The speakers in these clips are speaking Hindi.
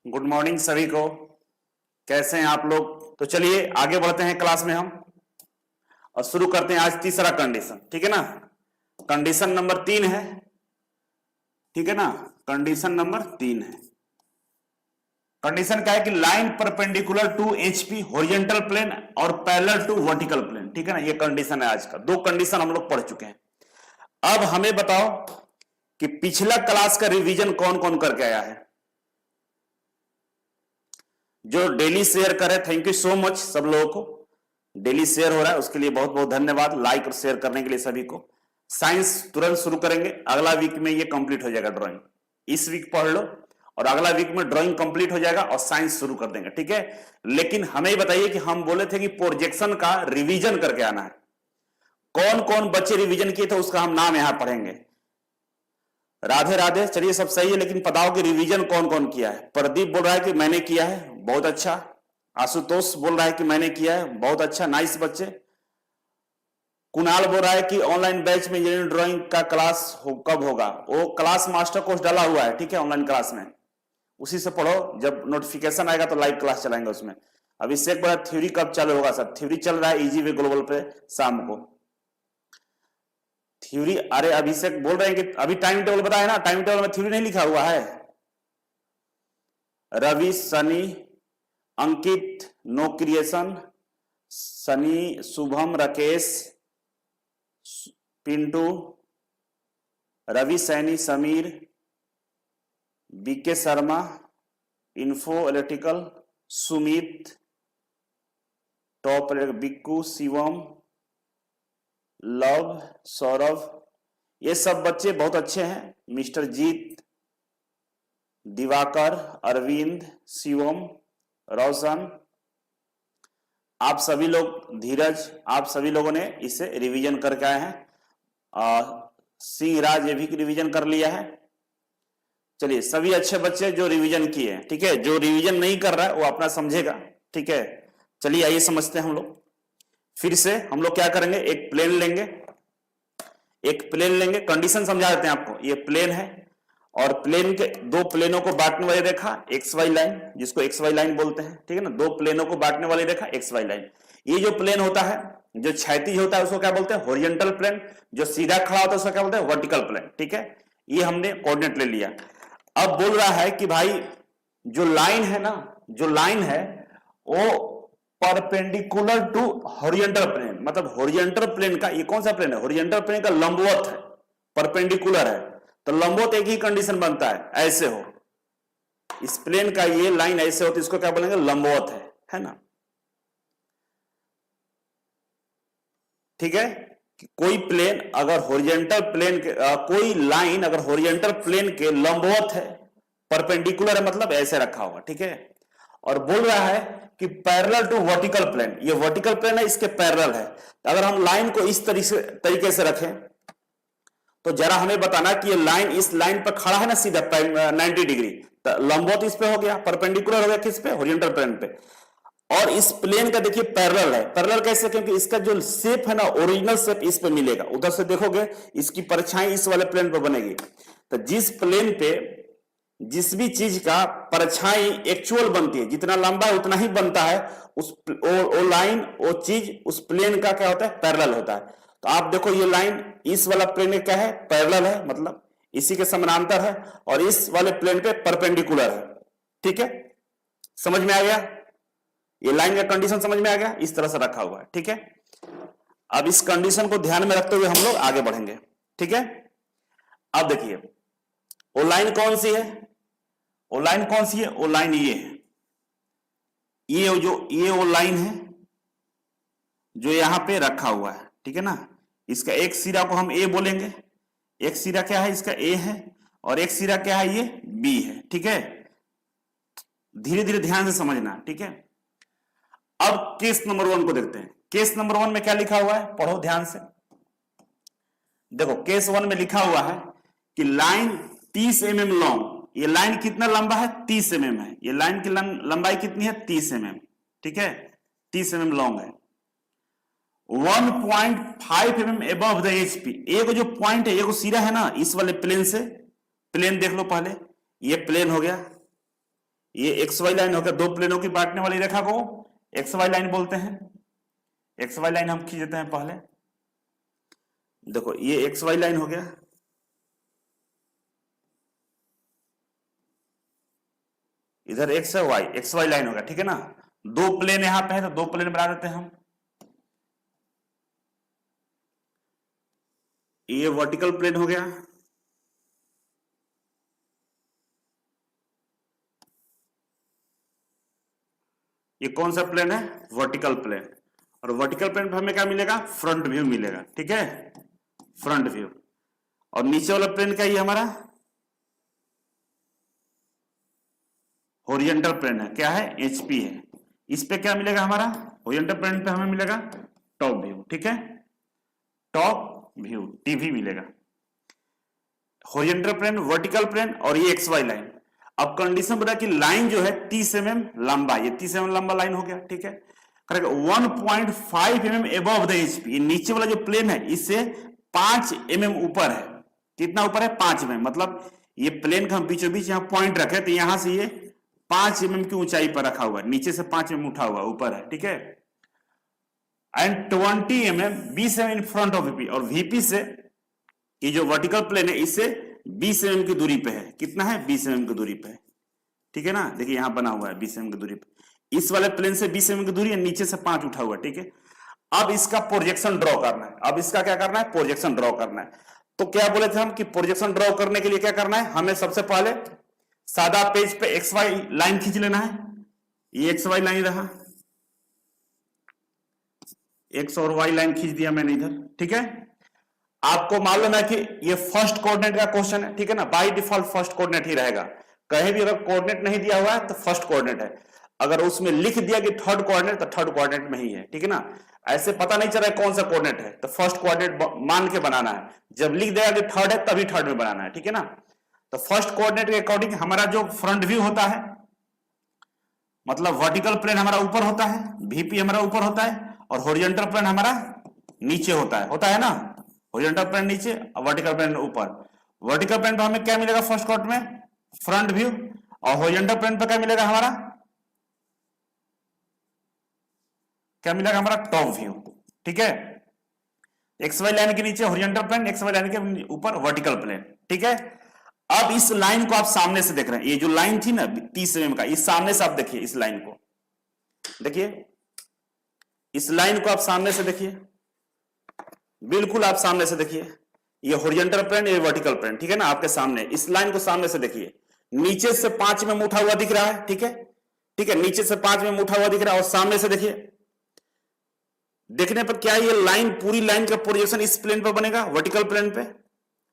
गुड मॉर्निंग सभी को। कैसे हैं आप लोग? तो चलिए आगे बढ़ते हैं क्लास में हम और शुरू करते हैं आज तीसरा कंडीशन। ठीक है ना, कंडीशन नंबर 3 है। ठीक है ना, कंडीशन नंबर 3 है। कंडीशन क्या है कि line perpendicular to HP horizontal plane और पैरेलल टू वर्टिकल प्लेन। ठीक है ना, ये कंडीशन है आज का। दो कंडीशन हम लोग पढ़ चुके हैं। अब हमें बताओ कि पिछला क्लास का रिवीजन कौन कौन करके आया है। जो डेली शेयर करे, थैंक यू सो मच सब लोगों को। डेली शेयर हो रहा है उसके लिए बहुत बहुत धन्यवाद। लाइक और शेयर करने के लिए सभी को। साइंस तुरंत शुरू करेंगे, अगला वीक में ये कंप्लीट हो जाएगा ड्राइंग। इस वीक पढ़ लो और अगला वीक में ड्राइंग कंप्लीट हो जाएगा और साइंस शुरू कर देंगे। ठीक है, लेकिन हमें बताइए कि हम बोले थे कि प्रोजेक्शन का रिवीजन करके आना है। कौन कौन बच्चे रिवीजन किए थे उसका हम नाम यहां पढ़ेंगे। राधे राधे, चलिए सब सही है, लेकिन बताओ कि रिवीजन कौन कौन किया है। प्रदीप बोल रहा है कि मैंने किया है, बहुत अच्छा। आशुतोष बोल रहा है कि मैंने किया है, बहुत अच्छा, नाइस बच्चे। कुणाल बोल रहा है कि ऑनलाइन बैच में इंजीनियरिंग ड्राइंग का क्लास कब होगा। वो क्लास मास्टर कोर्स डाला हुआ है, ठीक है, ऑनलाइन क्लास में, उसी से पढ़ो। जब नोटिफिकेशन आएगा तो लाइव क्लास चलाएंगे उसमें। अभिषेक बोला थ्योरी कब चालू होगा सर। थ्योरी चल रहा है इजी वे ग्लोबल पे शाम को थ्योरी। अरे अभिषेक बोल रहे हैं कि अभी टाइम टेबल बताया ना, टाइम टेबल में थ्योरी नहीं लिखा हुआ है। Ravi, Sunny, Ankit, no creation, Sunny, Shubham, Rakesh, Pintu, Ravi, Saini, Sameer, B K Sharma, info electrical, Sumit, top Bikku, Shivam, Luv, Saurabh, ये सब बच्चे बहुत अच्छे हैं। मिस्टर जीत, दिवाकर, अरविंद, शिवम, रोशन, आप सभी लोग, धीरज, आप सभी लोगों ने इसे रिवीजन करके आए हैं। सिंह राज ये भी रिवीजन कर लिया है। चलिए सभी अच्छे बच्चे जो रिवीजन किए हैं। ठीक है, जो रिवीजन नहीं कर रहा है वो अपना समझेगा। ठीक है, चलिए आइए समझते हैं हम लोग। फिर से हम लोग क्या करेंगे, एक प्लेन लेंगे, एक प्लेन लेंगे। कंडीशन समझा देते हैं आपको। ये प्लेन है और प्लेन के दो प्लेनों को बांटने वाली रेखा एक्स वाई लाइन, जिसको एक्स वाई लाइन बोलते हैं। ठीक है ना, दो प्लेनों को बांटने वाली रेखा एक्स वाई लाइन। ये जो प्लेन होता है, जो क्षैतिज होता है उसको क्या बोलते हैं, हॉरिजॉन्टल प्लेन। जो सीधा खड़ा होता है उसको क्या बोलते हैं, वर्टिकल प्लेन। ठीक है, ये हमने कोऑर्डिनेट ले लिया। अब बोल रहा है कि भाई जो लाइन है ना, जो लाइन है वो परपेंडिकुलर टू हॉरिजॉन्टल प्लेन, मतलब हॉरिजॉन्टल प्लेन का, ये कौन सा प्लेन है, हॉरिजॉन्टल प्लेन का लंबवत है, परपेंडिकुलर है। तो लंबवत एक ही कंडीशन बनता है, ऐसे हो, इस प्लेन का ये लाइन ऐसे हो तो इसको क्या बोलेंगे, लंबवत है ना। ठीक है, कोई प्लेन अगर हॉरिजॉन्टल प्लेन के कोई लाइन अगर हॉरिजॉन्टल प्लेन के लंबवत है, परपेंडिकुलर है, मतलब ऐसे रखा होगा। ठीक है, और बोल रहा है कि पैरेलल टू वर्टिकल प्लेन, ये वर्टिकल प्लेन है, इसके पैरेलल है। तो अगर हम लाइन को इस तरीके से रखें तो जरा हमें बताना कि ये लाइन इस लाइन पर खड़ा है ना सीधा 90 डिग्री, तो लंबवत इस पे हो गया, परपेंडिकुलर हो गया किस पे, हॉरिजॉन्टल प्लेन पे। और इस प्लेन का देखिए पैरेलल है। पैरेलल कैसे, क्योंकि इसका जो शेप है ना, ओरिजिनल शेप इस पे मिलेगा। उधर से देखोगे इसकी परछाई इस वाले प्लेन पे बनेगी। तो जिस प्लेन पे जिस भी चीज का परछाई एक्चुअल बनती है, जितना लंबा है उतना ही बनता है, उस वो लाइन, वो चीज उस प्लेन का क्या होता है, पैरेलल होता है। तो आप देखो ये लाइन इस वाला प्लेन क्या है, पैरेलल है, मतलब इसी के समानांतर है, और इस वाले प्लेन पे परपेंडिकुलर है। ठीक है, समझ में आ गया, ये लाइन का कंडीशन समझ में आ गया, इस तरह से रखा हुआ है। ठीक है, अब इस कंडीशन को ध्यान में रखते हुए हम लोग आगे बढ़ेंगे। ठीक है, अब देखिए वो लाइन कौन सी है, वो लाइन कौन सी है, वो लाइन ये है, ये वो लाइन है जो यहां पे रखा हुआ है। ठीक है ना, इसका एक सिरा को हम ए बोलेंगे, एक सिरा क्या है इसका ए है, और एक सिरा क्या है, ये बी है। ठीक है, धीरे धीरे ध्यान से समझना। ठीक है, अब केस नंबर 1 को देखते हैं। केस नंबर 1 में क्या लिखा हुआ है, पढ़ो ध्यान से। देखो केस 1 में लिखा हुआ है कि लाइन 30 mm लॉन्ग, ये लाइन कितना लंबा है, 30 mm है। ये लाइन की लंबाई कितनी है, 30 mm। ठीक है, 30 mm लॉन्ग है। 1.5 mm एबव द एचपी, एक जो पॉइंट है, एक सिरा है ना इस वाले प्लेन से, प्लेन देख लो पहले, ये प्लेन हो गया, ये एक्स वाई लाइन होकर दो प्लेनों की बांटने वाली रेखा को एक्स वाई लाइन बोलते हैं। एक्स वाई लाइन हम खींच देते हैं पहले। देखो ये एक्स वाई लाइन हो गया, इधर एक्स है वाई, एक्स वाई लाइन होगा, ठीक है ना। दो प्लेन यहां पे है तो दो प्लेन बना देते हैं हम। ये वर्टिकल प्लेन हो गया, ये कौन सा प्लेन है, वर्टिकल प्लेन। और वर्टिकल प्लेन पर हमें क्या मिलेगा, फ्रंट व्यू मिलेगा, ठीक है, फ्रंट व्यू। और नीचे वाला प्लेन क्या है हमारा, होरिजेंटल प्लेन है, क्या है, एचपी है। इस पे क्या मिलेगा हमारा, होरिजेंटल प्लेन पे हमें मिलेगा टॉप व्यू, ठीक है, टॉप व्यू टीवी मिलेगा। होरिजेंटल प्लेन, वर्टिकल प्लेन और ये एक्स वाई लाइन। अब कंडीशन बता कि लाइन जो है 30 mm लंबा, ये 30 mm लंबा लाइन हो गया, ठीक है। Correct, 1.5 mm above the HP, ये नीचे वाला जो प्लेन है इससे 5 mm ऊपर है। कितना ऊपर है, 5 mm। मतलब ये प्लेन का हम बीचों बीच यहाँ पॉइंट रखे तो यहां से ये 5 mm की ऊंचाई पर रखा हुआ है, नीचे से 5 mm उठा हुआ ऊपर है, ठीक है। And 20 mm 20 mm in front of VP, और वीपी से ये जो वर्टिकल प्लेन है इससे 20 mm की दूरी पे है। कितना है, 20 mm की दूरी पे है, ठीक है ना। देखिए यहां बना हुआ है 20 mm की दूरी पे, इस वाले प्लेन से 20 mm की दूरी है, नीचे से 5 उठा हुआ है, ठीक है। अब इसका प्रोजेक्शन ड्रॉ करना है, अब इसका क्या करना है, प्रोजेक्शन ड्रॉ करना है। तो क्या बोले थे हम कि प्रोजेक्शन ड्रॉ करने के लिए क्या करना है, हमें सबसे पहले सादा पेज पे एक्स वाई लाइन खींच लेना है। ये एक्स वाई लाइन रहा, एक्स और वाई लाइन खींच दिया मैंने इधर, ठीक है। आपको मालूम है कि ये फर्स्ट कोऑर्डिनेट का क्वेश्चन है, ठीक है ना, बाय डिफॉल्ट फर्स्ट कोऑर्डिनेट ही रहेगा। कहीं भी अगर कोऑर्डिनेट नहीं दिया हुआ है तो फर्स्ट कोऑर्डिनेट है, अगर उसमें लिख दिया कि थर्ड कोऑर्डिनेट तो थर्ड कोऑर्डिनेट में ही है, ठीक है ना। ऐसे पता नहीं चल रहा है कौन सा कोऑर्डिनेट है तो फर्स्ट कोऑर्डिनेट मान के बनाना है, जब लिख देगा कि थर्ड है तभी थर्ड में बनाना है, ठीक है ना। तो फर्स्ट कोऑर्डिनेट के अकॉर्डिंग हमारा जो फ्रंट व्यू होता है, मतलब वर्टिकल प्लेन हमारा ऊपर होता है, वीपी हमारा ऊपर होता है, और हॉरिजॉन्टल प्लेन हमारा नीचे होता है ना। हॉरिजॉन्टल प्लेन नीचे और वर्टिकल प्लेन ऊपर। वर्टिकल प्लेन पर हमें क्या मिलेगा फर्स्ट कोऑर्ड में, फ्रंट व्यू, और हॉरिजॉन्टल प्लेन पर क्या मिलेगा हमारा, क्या मिलेगा हमारा, टॉप व्यू, ठीक है। एक्स वाई लाइन के नीचे horizontal plane, X Y line के ऊपर वर्टिकल प्लेन, ठीक है। अब इस लाइन को आप सामने से देख रहे हैं, ये जो लाइन थी ना 30 mm का, इस सामने से आप देखिए, इस लाइन को देखिए, इस लाइन को आप सामने से देखिए, बिल्कुल आप सामने से देखिए, ये हॉरिजॉन्टल प्लेन, ये वर्टिकल प्लेन, ठीक है ना, आपके सामने। इस लाइन को सामने से देखिए, नीचे से 5 mm उठा हुआ दिख रहा है, ठीक है, ठीक है, नीचे से 5 mm उठा हुआ दिख रहा है, और सामने से देखिए, देखने पर क्या ये लाइन, पूरी लाइन का प्रोजेक्शन इस प्लेन पर बनेगा, वर्टिकल प्लेन पे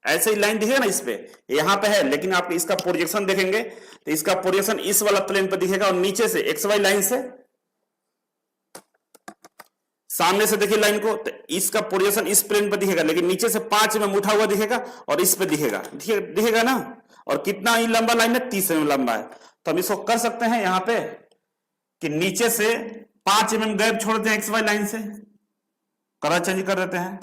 ऐसे ही लाइन दिखेगा ना, इस पे यहां पे है, लेकिन आप इसका प्रोजेक्शन देखेंगे तो इसका प्रोजेक्शन इस वाला प्लेन पे दिखेगा, और नीचे से एक्स वाई लाइन से सामने से देखिए लाइन को, तो इसका प्रोजेक्शन इस प्लेन पे दिखेगा, लेकिन नीचे से 5 mm उठा हुआ दिखेगा, और इस पे दिखेगा, दिखेगा ना। और कितना ही लंबा लाइन है, 30 mm लंबा है। तो हम इसको कर सकते हैं यहां पे कि नीचे से 5 mm गैप छोड़ते हैं एक्स वाई लाइन से, कलर चेंज कर देते हैं,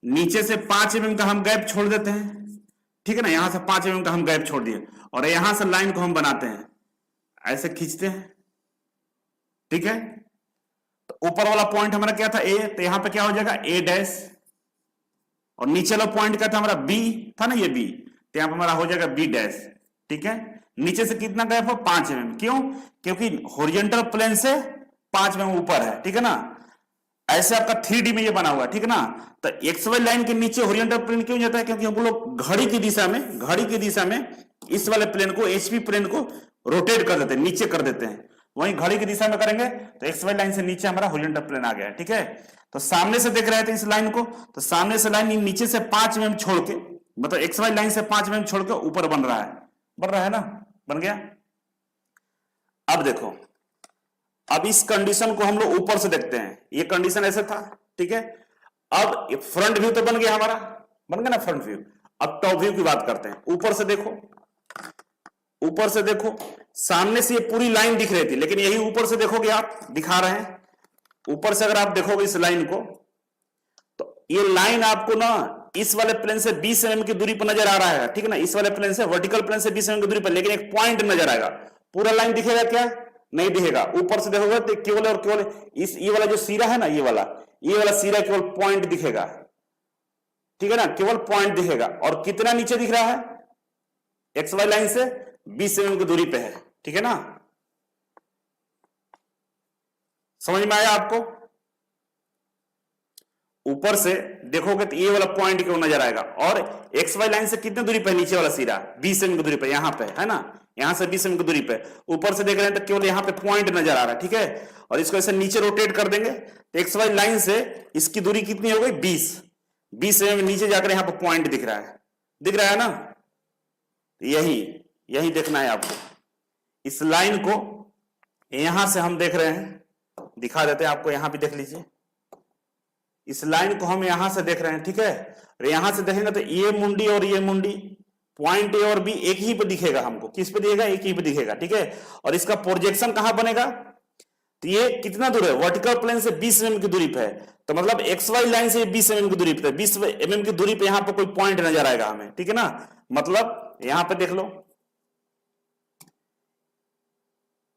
नीचे से 5 mm का हम गैप छोड़ देते हैं, ठीक है ना, यहां से 5 mm का हम गैप छोड़ दिए, और यहां से लाइन को हम बनाते हैं, ऐसे खींचते हैं, ठीक है। तो ऊपर वाला पॉइंट हमारा क्या था, ए, तो यहां पे क्या हो जाएगा, ए डैश, और नीचे वाला पॉइंट क्या था हमारा, बी था ना, ये बी, तो यहां पर हमारा हो जाएगा बी डैश, ठीक है। नीचे से कितना गैप हो, 5 mm, क्यों, क्योंकि हॉरिजॉन्टल प्लेन से 5 mm ऊपर है, ठीक है ना। ऐसे आपका 3D में ये बना हुआ है, ठीक है ना। तो एक्स वाई लाइन के नीचे हॉरिजॉन्टल प्लेन क्यों जाता है, क्योंकि हम लोग घड़ी की दिशा में इस वाले प्लेन को, एचपी प्लेन को रोटेट कर देते हैं, नीचे कर देते हैं। वहीं घड़ी की दिशा में करेंगे तो एक्स वाई लाइन से नीचे हमारा हॉरिजॉन्टल प्लेन आ गया, ठीक है। तो सामने से देख रहे थे इस लाइन को, तो सामने से लाइन नीचे से 5 mm छोड़ के, मतलब एक्स वाई लाइन से 5 mm छोड़ के ऊपर बन रहा है ना, बन गया। अब देखो, अब इस कंडीशन को हम लोग ऊपर से देखते हैं, ये कंडीशन ऐसे था, ठीक है। अब फ्रंट व्यू तो बन गया हमारा, बन गया ना फ्रंट व्यू। अब टॉप व्यू की बात करते हैं, ऊपर से देखो, सामने से ये पूरी लाइन दिख रही थी, लेकिन यही ऊपर से देखोगे आप, दिखा रहे हैं, ऊपर से अगर आप देखोगे इस लाइन को, तो ये लाइन आपको ना इस वाले प्लेन से 20 mm की दूरी पर नजर आ रहा है, ठीक है ना, इस वाले प्लेन से, वर्टिकल प्लेन से 20 mm की दूरी पर, लेकिन एक पॉइंट नजर आएगा। पूरा लाइन दिखेगा क्या? नहीं दिखेगा। ऊपर से देखोगे तो केवल और केवल इस ये वाला जो सिरा है ना, ये वाला सिरा केवल पॉइंट दिखेगा, ठीक है ना, केवल पॉइंट दिखेगा। और कितना नीचे दिख रहा है? एक्स वाई लाइन से 20 mm की दूरी पे है, ठीक है ना। समझ में आया आपको? ऊपर से देखोगे तो ये वाला पॉइंट क्यों नजर आएगा, और एक्स वाई लाइन से कितने दूरी पे नीचे वाला सिरा? 20 mm की दूरी पे, यहां पे है ना, यहां से 20 mm की दूरी पे। ऊपर से देख रहे हैं तो केवल यहां पे पॉइंट नजर आ रहा है, ठीक है। और इसको ऐसे नीचे रोटेट कर देंगे तो एक्स वाई लाइन से इसकी दूरी कितनी हो गई? 20 mm नीचे जाकर यहां पे पॉइंट दिख रहा है, दिख रहा है ना। यही देखना है आपको। इस लाइन को यहां से हम देख रहे हैं, दिखा देते हैं आपको, यहां भी देख लीजिए। इस लाइन को हम यहां से देख रहे हैं, ठीक है। और यहां से देखेंगे तो ये मुंडी और ये मुंडी, पॉइंट ए और बी एक ही पे दिखेगा हमको। किस पे दिखेगा? एक ही पे दिखेगा, ठीक है। और इसका प्रोजेक्शन कहां बनेगा? तो ये कितना दूर है? वर्टिकल प्लेन से 20 mm की दूरी पे है, तो मतलब एक्स वाई लाइन से 20 mm की दूरी पे, 20 mm की दूरी पे यहां पे कोई पॉइंट नजर आएगा हमें, ठीक है ना। मतलब यहां पे देख लो,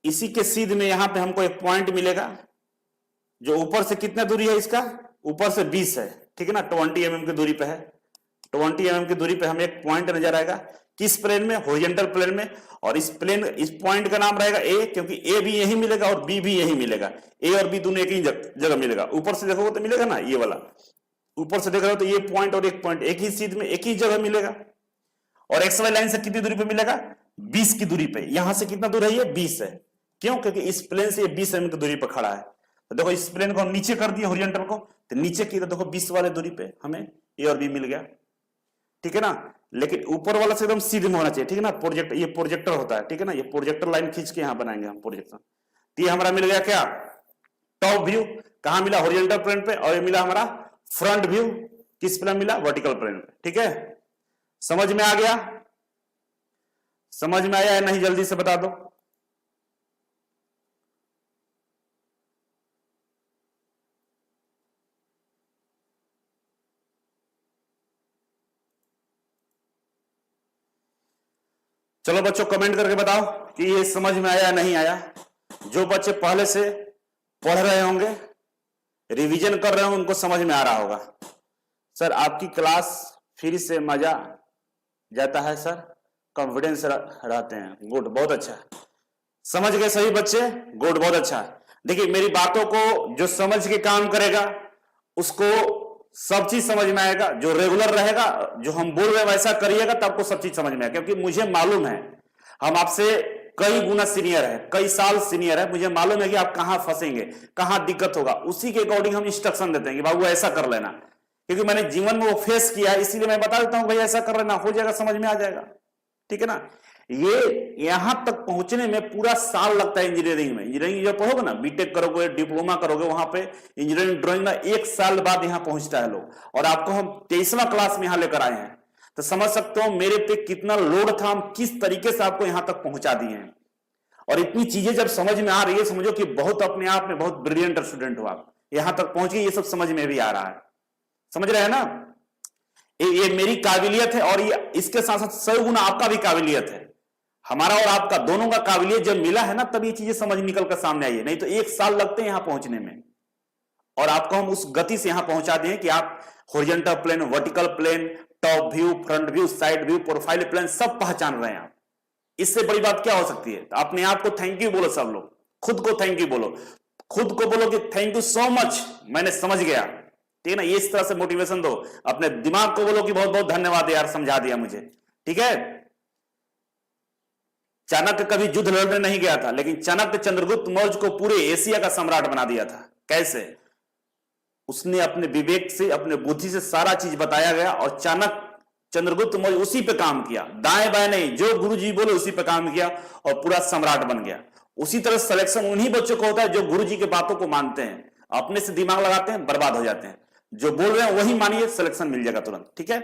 इसी के सीध में यहां पे हमको एक पॉइंट मिलेगा, जो ऊपर से कितना दूरी है इसका? ऊपर से 20 है, ठीक है ना, 20 mm की दूरी पे है। 20 mm की दूरी पे हमें एक पॉइंट नजर आएगा। किस प्लेन में? हॉरिजॉन्टल प्लेन में। और इस पॉइंट का नाम रहेगा ए, क्योंकि ए भी यही मिलेगा और बी भी यही मिलेगा। ए और बी दोनों एक ही जगह मिलेगा। ऊपर से देखोगे तो मिलेगा ना, ये वाला ऊपर से देख रहे हो तो ये पॉइंट और एक पॉइंट एक ही सीध में एक ही जगह मिलेगा। और एक्स वाई लाइन से कितनी दूरी पे मिलेगा? 20 की दूरी पे। यहां से कितना दूर है? ये 20 है। क्यों? क्योंकि इस प्लेन से ये 20 mm की दूरी पर खड़ा है। तो देखो इस प्लेन को हम नीचे कर दिए, हॉरिजॉन्टल को, तो नीचे की तो देखो 20 वाले दूरी पे हमें ए और बी मिल गया, ठीक है ना। लेकिन ऊपर वाला से एकदम सीधे में होना चाहिए, ठीक है ना। ये प्रोजेक्टर होता है, ठीक है ना। ये प्रोजेक्टर लाइन खींच के यहां बनाएंगे हम प्रोजेक्शन। तो ये हमारा मिल गया क्या? Top view. कहां मिला? हॉरिजॉन्टल प्लेन पे। और ये मिला हमारा फ्रंट व्यू, किस प्लेन मिला? वर्टिकल प्लेन पे, ठीक है। समझ में आ गया? समझ में आया या नहीं? जल्दी से बता दो। चलो बच्चों कमेंट करके बताओ कि ये समझ में आया या नहीं आया। जो बच्चे पहले से पढ़ रहे होंगे, रिवीजन कर रहे होंगे, उनको समझ में आ रहा होगा। सर आपकी क्लास फिर से मजा जाता है सर, कॉन्फिडेंस रहते हैं। गुड, बहुत अच्छा। समझ गए सभी बच्चे? गुड, बहुत अच्छा। देखिए मेरी बातों को जो समझ के काम करेगा उसको सब चीज समझ में आएगा। जो रेगुलर रहेगा, जो हम बोल रहे हैं वैसा करिएगा तो आपको सब चीज समझ में आएगा। क्योंकि मुझे मालूम है हम आपसे कई गुना सीनियर है, कई साल सीनियर है। मुझे मालूम है कि आप कहां फंसेंगे, कहां दिक्कत होगा। उसी के अकॉर्डिंग हम इंस्ट्रक्शन देते हैं कि बाबू ऐसा कर लेना। क्योंकि मैंने जीवन में वो फेस किया है, इसीलिए मैं बता देता हूं भाई ऐसा कर लेना, हो जाएगा, समझ में आ जाएगा, ठीक है ना। ये यहां तक पहुंचने में पूरा साल लगता है इंजीनियरिंग में। इंजीनियरिंग जब पढ़ोगे ना, बीटेक करोगे, डिप्लोमा करोगे, वहां पे इंजीनियरिंग ड्राइंग में 1 साल बाद यहां पहुंचता है लोग। और आपको हम 23वां क्लास में यहां लेकर आए हैं, तो समझ सकते हो मेरे पे कितना लोड था, हम किस तरीके से आपको यहां तक पहुंचा दिए हैं। और इतनी चीजें जब समझ में आ रही है, समझो कि बहुत अपने आप में बहुत ब्रिलियंट स्टूडेंट हो आप, यहां तक पहुंच गए, ये सब समझ में भी आ रहा है। समझ रहे हैं ना? ये मेरी काबिलियत है, और ये इसके साथ साथ 100 गुना आपका भी काबिलियत है। हमारा और आपका दोनों का काबिलियत जब मिला है ना, तब ये चीजें समझ निकल कर सामने आई है। नहीं तो 1 साल लगते हैं यहां पहुंचने में। और आपको हम उस गति से यहां पहुंचा दिए कि आप horizontal plane, vertical plane, top view, front view, side view, profile plane सब पहचान रहे हैं आप। इससे बड़ी बात क्या हो सकती है? तो अपने आप को थैंक यू बोलो, सब लोग खुद को थैंक यू बोलो। खुद को बोलो कि थैंक यू सो मच, मैंने समझ गया, ठीक है ना। इस तरह से मोटिवेशन दो। अपने दिमाग को बोलो कि बहुत बहुत धन्यवाद यार, समझा दिया मुझे, ठीक है। चाणक्य कभी युद्ध लड़ने नहीं गया था, लेकिन चाणक्य चंद्रगुप्त मौर्य को पूरे एशिया का सम्राट बना दिया था। कैसे? उसने अपने विवेक से, अपने बुद्धि से सारा चीज बताया गया, और चाणक्य चंद्रगुप्त मौर्य उसी पे काम किया, दाएं बाएं नहीं, जो गुरुजी बोले उसी पे काम किया, और पूरा सम्राट बन गया। उसी तरह सिलेक्शन उन्हीं बच्चों को होता है जो गुरुजी की बातों को मानते हैं, अपने से दिमाग लगाते हैं, बर्बाद हो जाते हैं। जो बोल रहे हैं वही मानिए, सिलेक्शन मिल जाएगा तुरंत, ठीक है।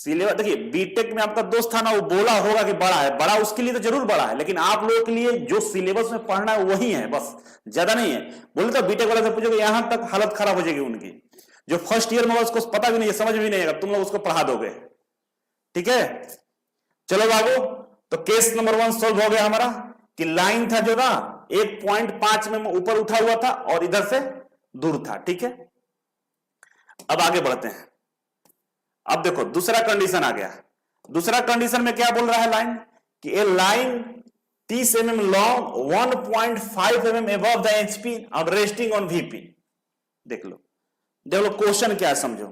सिलेबस देखिए, बीटेक में आपका दोस्त था ना, वो बोला होगा कि बड़ा है, बड़ा उसके लिए तो जरूर बड़ा है, लेकिन आप लोगों के लिए जो सिलेबस में पढ़ना है वही है, बस ज्यादा नहीं है। बोले तो बीटेक वाले से पूछोगे, यहां तक हालत खराब हो जाएगी उनकी। जो फर्स्ट ईयर में उसको पता भी नहीं है, समझ भी नहीं आएगा, तुम लोग उसको पढ़ा दोगे। ठीक है, चलो बाबू, तो केस नंबर 1 सोल्व हो गया हमारा कि लाइन था जो ना 1.5 में ऊपर उठा हुआ था और इधर से दूर था। ठीक है, अब आगे बढ़ते हैं। अब देखो दूसरा कंडीशन आ गया। दूसरा कंडीशन में क्या बोल रहा है लाइन, कि a line 30 mm long 1.5 mm above the HP और रेस्टिंग ऑन VP। देख लो क्वेश्चन क्या है, समझो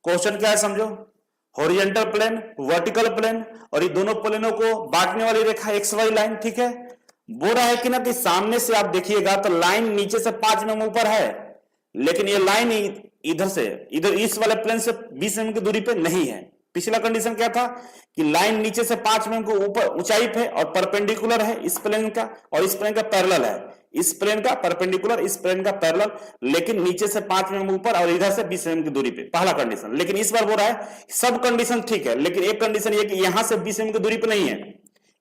क्वेश्चन क्या है, समझो। हॉरिजॉन्टल प्लेन, वर्टिकल प्लेन, और ये दोनों प्लेनों को बांटने वाली रेखा XY लाइन। ठीक है, बोल रहा है कि ना कि सामने से आप देखिएगा तो लाइन नीचे से 5 mm ऊपर है, लेकिन ये लाइन इधर से इधर इस वाले प्लेन से 20 mm की दूरी पे नहीं है। पिछला कंडीशन क्या था कि लाइन नीचे से 5 mm को ऊपर ऊंचाई पे और परपेंडिकुलर है इस प्लेन का, और इस प्लेन का पैरेलल है, इस प्लेन का परपेंडिकुलर, इस प्लेन का पैरेलल, लेकिन नीचे से 5 mm ऊपर और इधर से 20 mm की दूरी पे। पहला कंडीशन। लेकिन इस बार बोल रहा है सब कंडीशन ठीक है, लेकिन एक कंडीशन ये कि यहां से 20 mm की दूरी पे नहीं है,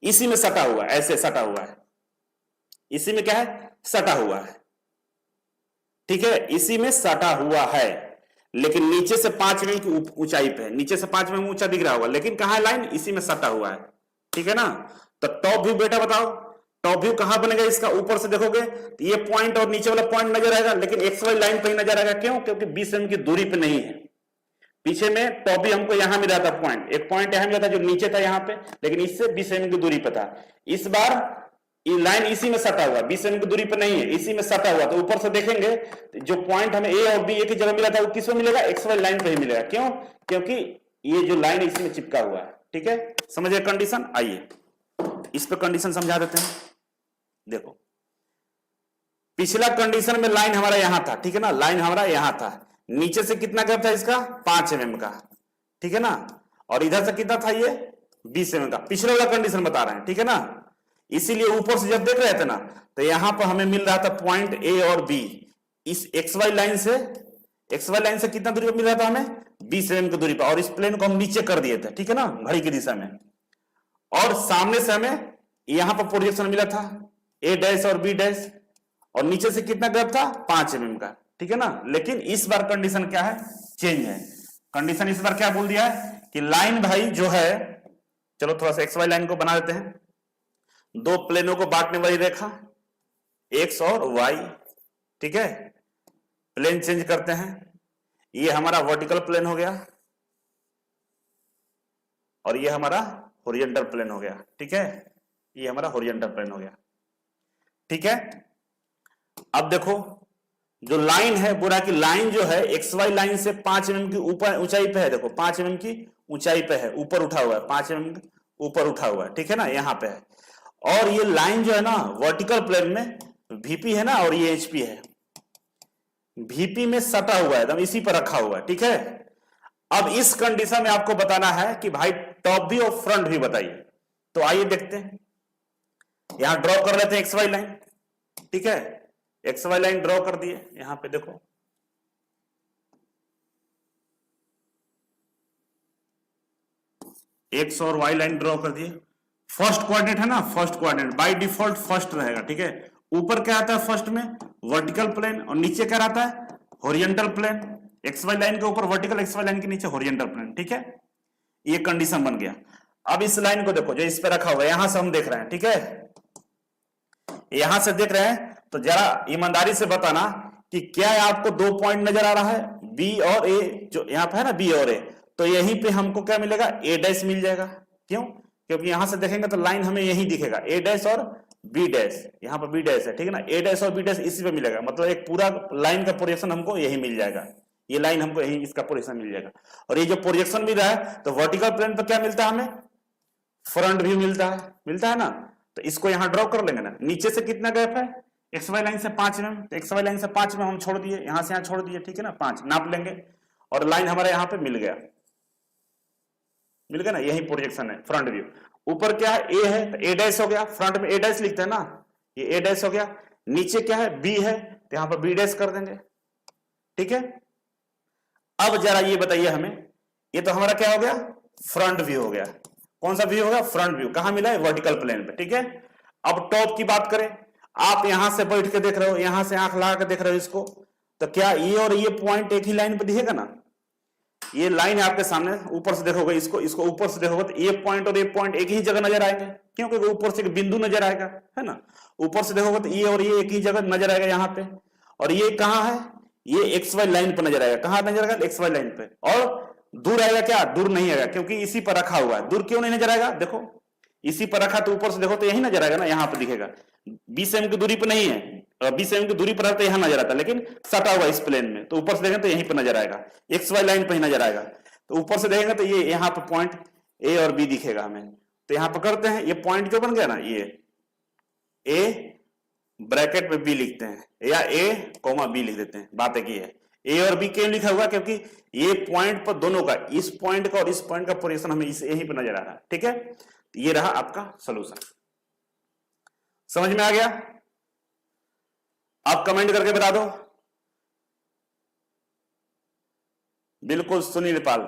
इसी में सटा हुआ है, ऐसे सटा हुआ है, इसी में क्या है, सटा हुआ है। ठीक है, इसी में सटा हुआ है, लेकिन नीचे से 5 mm की ऊंचाई पे है, नीचे से 5 mm ऊंचा दिख रहा होगा, लेकिन कहां है लाइन, इसी में सटा हुआ है। ठीक है ना, तो टॉप व्यू बेटा बताओ, टॉप व्यू कहां बनेगा इसका, ऊपर से देखोगे तो ये पॉइंट और नीचे वाला पॉइंट नजर आएगा, लेकिन XY लाइन पे ही नजर आएगा। क्यों, क्योंकि 20 mm की दूरी पे नहीं है। पीछे में टॉप व्यू हमको यहां मिला था पॉइंट, एक पॉइंट यहां मिला था जो नीचे था यहां पे, लेकिन इससे 20 mm की दूरी पे था। इस बार ये लाइन इसी में सटा हुआ, 20 mm की दूरी पर नहीं है, इसी में सटा हुआ, तो ऊपर से देखेंगे जो पॉइंट हमें A और B एक ही जगह मिला था वो किस में मिलेगा, XY लाइन पे ही मिलेगा। क्यों, क्योंकि ये जो लाइन इसी में चिपका हुआ है। ठीक है, समझिए कंडीशन। आइए इस पे कंडीशन समझा देते हैं। देखो पिछला कंडीशन में लाइन हमारा यहां था, ठीक है ना, लाइन हमारा यहां था, नीचे से कितना गैप था इसका, 5 mm का। ठीक है ना, और इधर से कितना था ये, 20 mm का। पिछले वाला कंडीशन बता रहे हैं, ठीक है ना। इसीलिए ऊपर से जब देख रहे थे ना, तो यहां पर हमें मिल रहा था पॉइंट A और B, इस XY लाइन से कितना दूरी पर मिल रहा था हमें, 20 mm की दूरी पर, और इस प्लेन को हम नीचे कर दिए थे। ठीक है ना, घड़ी की दिशा में, और सामने से हमें यहां पर प्रोजेक्शन मिला था A' और B', और नीचे से कितना गैप था, 5 mm का। ठीक है ना, लेकिन इस बार कंडीशन क्या है, चेंज है। कंडीशन इस बार क्या बोल दिया है कि लाइन भाई जो है, चलो थोड़ा सा XY लाइन को बना देते हैं, दो प्लेनों को बांटने वाली रेखा X और Y। ठीक है, प्लेन चेंज करते हैं, ये हमारा वर्टिकल प्लेन हो गया और ये हमारा हॉरिजॉन्टल प्लेन हो गया। ठीक है, ये हमारा हॉरिजॉन्टल प्लेन हो गया। ठीक है, अब देखो जो लाइन है, पूरा की लाइन जो है XY लाइन से 5 mm की ऊपर ऊंचाई पे है। देखो 5 mm की ऊंचाई पे है, ऊपर उठा हुआ है, 5 mm ऊपर उठा हुआ है। ठीक है ना, यहां पे है, और ये लाइन जो है ना वर्टिकल प्लेन में VP है ना, और ये HP है, VP में सटा हुआ है, एकदम इसी पर रखा हुआ है। ठीक है, अब इस कंडीशन में आपको बताना है कि भाई टॉप व्यू और फ्रंट व्यू बताइए। तो आइए देखते हैं, यहां ड्रॉ कर लेते हैं XY लाइन। ठीक है, XY लाइन ड्रॉ कर दिए, यहां पे देखो X और Y लाइन ड्रॉ कर दिए। फर्स्ट कोऑर्डिनेट है ना, first coordinate by default first रहेगा। ठीक है, ऊपर क्या आता है फर्स्ट में, वर्टिकल प्लेन, और नीचे क्या रहता है, हॉरिजॉन्टल प्लेन। XY लाइन के ऊपर वर्टिकल, XY लाइन के नीचे हॉरिजॉन्टल प्लेन। ठीक है, ये कंडीशन बन गया। अब इस लाइन को देखो जो इस पे रखा हुआ है, यहां से हम देख रहे हैं। ठीक है, यहां से देख रहे हैं, तो जरा ईमानदारी से बताना कि क्या आपको 2 पॉइंट नजर आ रहा है, B और A, जो यहां पे है ना B और A, तो यहीं पे हमको क्या मिलेगा, A' मिल जाएगा। क्यों, क्योंकि यहां से देखेंगे तो लाइन हमें यही दिखेगा, A' और B', यहां पर B' है। ठीक है ना, A' और B' इसी पे मिलेगा, मतलब एक पूरा लाइन का प्रोजेक्शन हमको यही मिल जाएगा, ये लाइन हमको यही इसका प्रोजेक्शन मिल जाएगा। और ये जो प्रोजेक्शन मिल रहा है, तो वर्टिकल प्लेन पर क्या मिलता है हमें, फ्रंट व्यू मिलता है ना। तो इसको यहां ड्रॉ कर लेंगे ना, नीचे से कितना गैप है, XY लाइन से 5 mm, तो XY लाइन से 5 mm हम छोड़ दिए, यहां से यहां छोड़ दिए। ठीक है ना, 5 नाप लेंगे, और लाइन हमारे यहां पे मिल गया ना, यही प्रोजेक्शन है फ्रंट व्यू। ऊपर क्या है, A है तो A' हो गया, फ्रंट में A' लिखते हैं ना, ये A' हो गया। नीचे क्या है, B है, तो यहां पर B' कर देंगे। ठीक है, अब जरा ये बताइए हमें, ये तो हमारा क्या हो गया, फ्रंट व्यू हो गया। कौन सा व्यू हो गया, फ्रंट व्यू। कहां मिला है, वर्टिकल प्लेन पे, ठीक है। अब टॉप की बात करें, आप यहां से बैठ के देख रहे हो, यहां से आंख लगा के देख रहे हो इसको, तो क्या ये और ये पॉइंट एक ही लाइन पे दिखेगा ना। ये लाइन है आपके सामने, ऊपर से देखोगे इसको, इसको ऊपर से देखोगे तो ये पॉइंट और ये पॉइंट एक ही जगह नजर आएंगे, क्योंकि ऊपर से एक बिंदु नजर आएगा, है ना। ऊपर से देखोगे तो ये और ये एक ही जगह नजर आएगा यहाँ पे। और ये कहाँ है, ये एक्स वाई लाइन पर नजर आएगा। कहाँ नजर आएगा, एक्स वाई लाइन पे। और दूर आएगा क्या, दूर नहीं आएगा, क्योंकि इसी पर रखा हुआ है। दूर क्यों नहीं नजर आएगा, देखो इसी पर रखा, तो ऊपर से देखो तो यही नजर आएगा ना, यहाँ पे दिखेगा। 20 एम की दूरी पर नहीं है, 20 एम की दूरी पर है तो यहां नजर आता है, लेकिन सटा हुआ इस प्लेन में, तो ऊपर से देखेंगे तो यहीं पर नजर आएगा, एक्स वाई लाइन पर ही नजर आएगा। तो ऊपर से देखेंगे तो ये यहाँ पे पॉइंट ए और बी दिखेगा हमें। तो यहां पर करते हैं, ये पॉइंट जो बन गया ना, ये ए ब्रैकेट में बी लिखते हैं, या ए कॉमा बी लिख देते हैं। बात एक ही है, ए और बी क्यों लिखा हुआ, क्योंकि ये पॉइंट पर दोनों का, इस पॉइंट का और इस पॉइंट का पोजीशन हमें इस यहीं पर नजर आ रहा है, ठीक है। तो ये रहा आपका सोल्यूशन। समझ में आ गया, आप कमेंट करके बता दो। बिल्कुल Sunil Pal,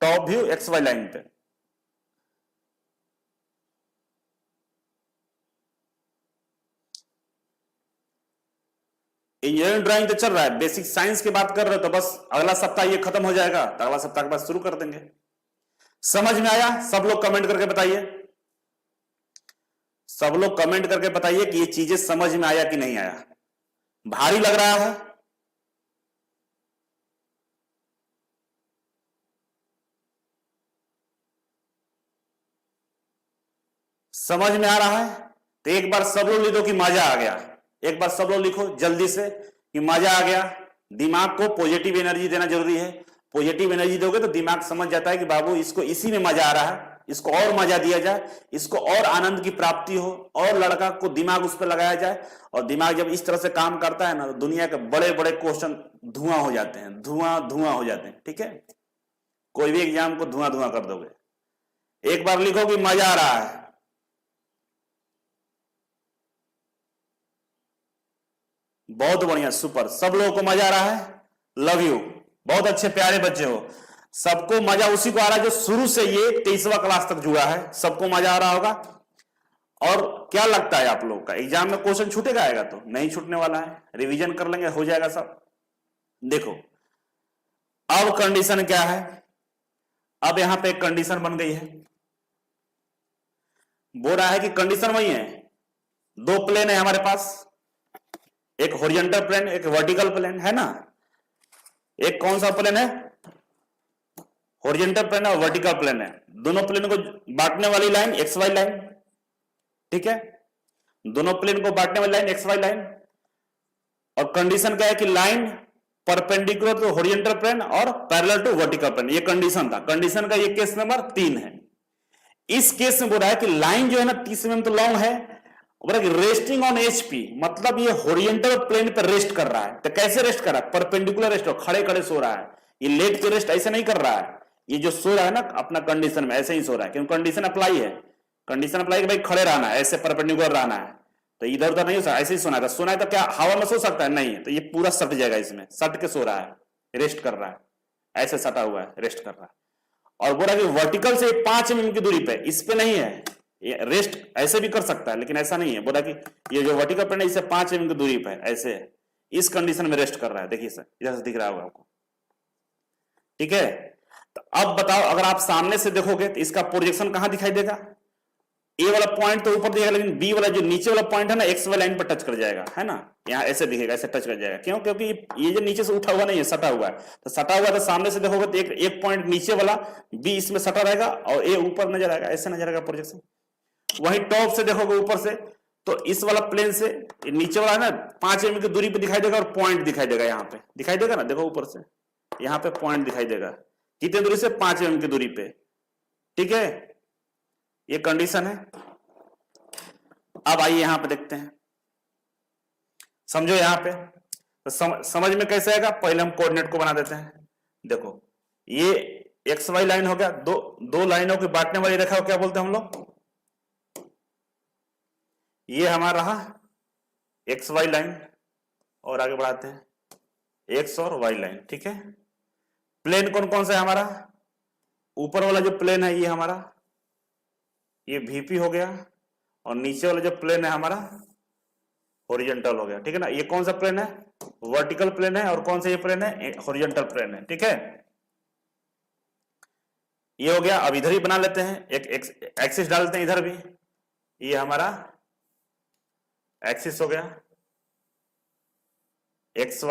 top view x Y line पे। इंजीनियरिंग ड्राइंग तो चल रहा है, बेसिक साइंस की बात कर रहे हो तो बस अगला सप्ताह ये खत्म हो जाएगा, तो अगला सप्ताह के बाद शुरू कर देंगे। समझ में आया, सब लोग कमेंट करके बताइए, सब लोग कमेंट करके बताइए कि ये चीजें समझ में आया कि नहीं आया। भारी लग रहा है, समझ में आ रहा है, तो एक बार सब लोग लिखो कि मजा आ गया। एक बार सब लोग लिखो जल्दी से कि मजा आ गया। दिमाग को पॉजिटिव एनर्जी देना जरूरी है। पॉजिटिव एनर्जी दोगे तो दिमाग समझ जाता है कि बाबू इसको इसी में मजा आ रहा है, इसको और मजा दिया जाए, इसको और आनंद की प्राप्ति हो, और लड़का को दिमाग उस पर लगाया जाए। और दिमाग जब इस तरह से काम करता है ना, तो दुनिया के बड़े बड़े क्वेश्चन धुआं हो जाते हैं, धुआं धुआं हो जाते हैं, ठीक है। कोई भी एग्जाम को धुआं धुआं कर दोगे। एक बार लिखो कि मजा आ रहा है। बहुत बढ़िया, सुपर, सब लोगों को मजा आ रहा है। लव यू, बहुत अच्छे प्यारे बच्चे हो। सबको मजा उसी को आ रहा है जो शुरू से ये 23वां क्लास तक जुड़ा है, सबको मजा आ रहा होगा। और क्या लगता है आप लोगों का एग्जाम में क्वेश्चन छूटेगा, आएगा तो नहीं छूटने वाला है, रिवीजन कर लेंगे, हो जाएगा सब। देखो अब कंडीशन क्या है, अब यहां पे एक कंडीशन बन गई है। बोल रहा है कि कंडीशन वही है, दो प्लेन है हमारे पास, एक हॉरिजॉन्टल प्लेन, एक वर्टिकल प्लेन, है ना। एक कौन सा प्लेन है, हॉरिजॉन्टल प्लेन और वर्टिकल प्लेन है। दोनों प्लेन को बांटने वाली लाइन एक्स वाई लाइन, ठीक है। दोनों प्लेन को बांटने वाली लाइन एक्स वाई लाइन। और कंडीशन क्या है कि line perpendicular to horizontal plane और पैरेलल टू वर्टिकल प्लेन, ये कंडीशन था। कंडीशन का ये केस नंबर 3 है। इस केस में बोल रहा है कि लाइन जो है ना 30 mm तो लॉन्ग है, रेस्टिंग ऑन एचपी, मतलब ये हॉरिजॉन्टल प्लेन पर रेस्ट कर रहा है। तो कैसे रेस्ट कर रहा है, परपेंडिकुलर रेस्ट, खड़े खड़े सो रहा है। ये लेट के रेस्ट ऐसे नहीं कर रहा है, ये जो सो रहा है ना अपना कंडीशन में ऐसे ही सो रहा है, क्योंकि कंडीशन अप्लाई है। कंडीशन अप्लाई कि भाई खड़े रहना है, ऐसे परपेंडिकुलर रहना है, तो इधर उधर नहीं हो सकता, ऐसे ही सोना है। सोना है तो क्या हवा में सो सकता है, नहीं है, तो ये पूरा सट जाएगा, इसमें सट के सो रहा है, रेस्ट कर रहा है, ऐसे सटा हुआ है, रेस्ट कर रहा है। और बोला कि वर्टिकल से 5 mm की दूरी पे, इस पे नहीं है, ये रेस्ट ऐसे भी कर सकता है, लेकिन ऐसा नहीं है। बोला कि ये जो वर्टिकल प्लेन है इससे 5 mm की दूरी पे ऐसे है, इस कंडीशन में रेस्ट कर रहा है। देखिए सर, इधर से दिख रहा होगा आपको, ठीक है। तो अब बताओ, अगर आप सामने से देखोगे तो इसका प्रोजेक्शन कहां दिखाई देगा, ए वाला पॉइंट तो ऊपर दिखेगा, लेकिन बी वाला जो नीचे वाला पॉइंट है ना एक्स वाई लाइन पर टच कर जाएगा, है ना। यहाँ ऐसे दिखेगा, ऐसे टच कर जाएगा। क्यों, क्योंकि ये जो नीचे से उठा हुआ नहीं है, सटा हुआ है। तो सटा हुआ तो सामने से देखोगे तो एक पॉइंट नीचे वाला बी इसमें सटा रहेगा और ए ऊपर नजर आएगा, ऐसे नजर आएगा प्रोजेक्शन। वही टॉप से देखोगे ऊपर से, तो इस वाला प्लेन से नीचे वाला है ना 5 mm की दूरी पे दिखाई देगा, और पॉइंट दिखाई देगा, यहाँ पे दिखाई देगा ना, देखो ऊपर से यहाँ पे पॉइंट दिखाई देगा, कितनी दूरी से, 5 mm की दूरी पे, ठीक है। ये कंडीशन है। अब आइए यहां पे देखते हैं, समझो यहां पे तो समझ में कैसे आएगा। पहले हम कोऑर्डिनेट को बना देते हैं। देखो ये एक्स वाई लाइन हो गया, दो लाइनों की बांटने वाली रेखा को क्या बोलते हैं हम लोग, ये हमारा रहा एक्स वाई लाइन, और आगे बढ़ाते हैं एक्स और वाई लाइन, ठीक है। प्लेन कौन कौन सा है हमारा, ऊपर वाला जो प्लेन है ये हमारा ये VP हो गया, और नीचे वाला जो प्लेन है हमारा हॉरिजॉन्टल हो गया। ठीक है ना, ये कौन सा प्लेन है? वर्टिकल प्लेन है, और कौन सा ये प्लेन है? हॉरिजॉन्टल प्लेन है। ठीक है, ये हो गया। अब इधर ही बना लेते हैं, एक एक्सिस डालते हैं इधर भी, ये हमारा एक्सिस हो गया, एक्स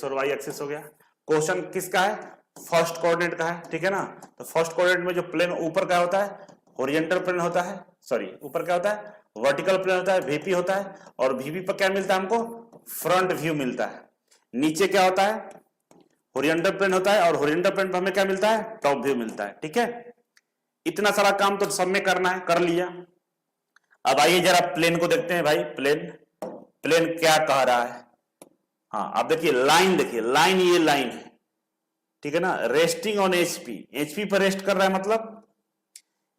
और वाई एक्सिस हो गया। क्वेश्चन किसका है? फर्स्ट कोऑर्डिनेट का है। ठीक है ना, तो फर्स्ट कोऑर्डिनेट में जो प्लेन ऊपर का होता है हॉरिजॉन्टल प्लेन होता है, सॉरी ऊपर क्या होता है? वर्टिकल प्लेन होता है, VP होता है, और VP पर क्या मिलता है हमको? फ्रंट व्यू मिलता है। नीचे क्या होता है? हॉरिजॉन्टल प्लेन होता है, और हॉरिजॉन्टल प्लेन पर हमें क्या मिलता है? टॉप व्यू मिलता है। ठीक है, इतना सारा काम तो सब में करना है, कर लिया। अब आइए जरा प्लेन को देखते हैं भाई। प्लेन क्या कह रहा है? हाँ, आप देखिए लाइन, देखिए लाइन, ये लाइन है। ठीक है ना, रेस्टिंग ऑन HP पर रेस्ट कर रहा है, मतलब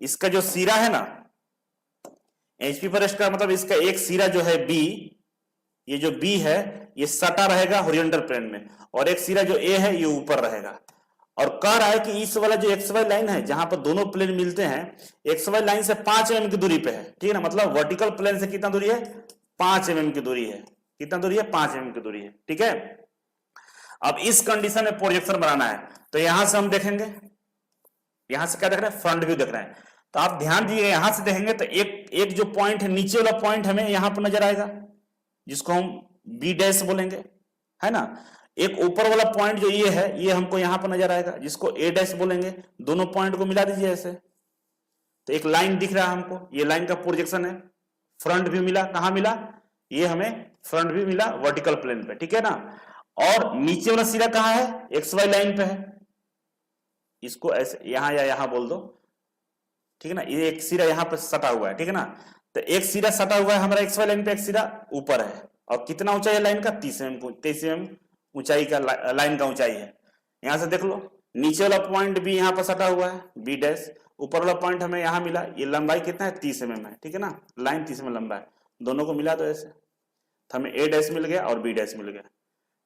इसका जो सिरा है ना, HP पर रेस्ट कर, मतलब इसका एक सिरा जो है B, ये जो B है ये सटा रहेगा हॉरिजॉन्टल प्लेन में, और एक सिरा जो A है ये ऊपर रहेगा। और कह रहा है कि इस वाला जो XY लाइन है जहां पर दोनों प्लेन मिलते हैं, XY लाइन से 5 mm की दूरी पे है। ठीक है ना, मतलब वर्टिकल प्लेन से कितना दूरी है? 5 mm की दूरी है। कितना दूरी है? 5 mm की दूरी है। ठीक है, अब इस कंडीशन में प्रोजेक्शन बनाना है, तो यहां से हम देखेंगे, यहां से क्या देख रहे हैं? फ्रंट व्यू देख रहे हैं। तो आप ध्यान दीजिए, यहां से देखेंगे तो एक जो पॉइंट है, नीचे वाला पॉइंट हमें यहां पर नजर आएगा, जिसको हम B' बोलेंगे, है ना। एक ऊपर वाला पॉइंट जो ये है, ये हमको यहां पर नजर आएगा, जिसको A' बोलेंगे। दोनों पॉइंट को मिला दीजिए ऐसे, तो एक लाइन दिख रहा है हमको, ये लाइन का प्रोजेक्शन है। फ्रंट व्यू मिला, कहां मिला? ये हमें फ्रंट व्यू मिला वर्टिकल प्लेन पे। ठीक है ना, और नीचे वाला सिरा कहां है? XY लाइन पे है, इसको ऐसे यहां या यहां बोल दो। ठीक है ना, ये एक सिरा यहां पर सटा हुआ है। ठीक है ना, तो एक सिरा सटा हुआ है हमारा XY लाइन पे, एक सिरा ऊपर है। और कितना ऊंचाई है लाइन का? 30 mm ऊंचाई का लाइन का ऊंचाई है। यहां से देख लो, नीचे वाला पॉइंट भी यहां पर सटा हुआ है B', ऊपर वाला पॉइंट हमें यहां मिला। ये लंबाई कितना है? 30 mm है। ठीक है ना, लाइन 30 mm लंबा है, दोनों को मिला तो ऐसे, तो हमें A' मिल गया और B' मिल गया।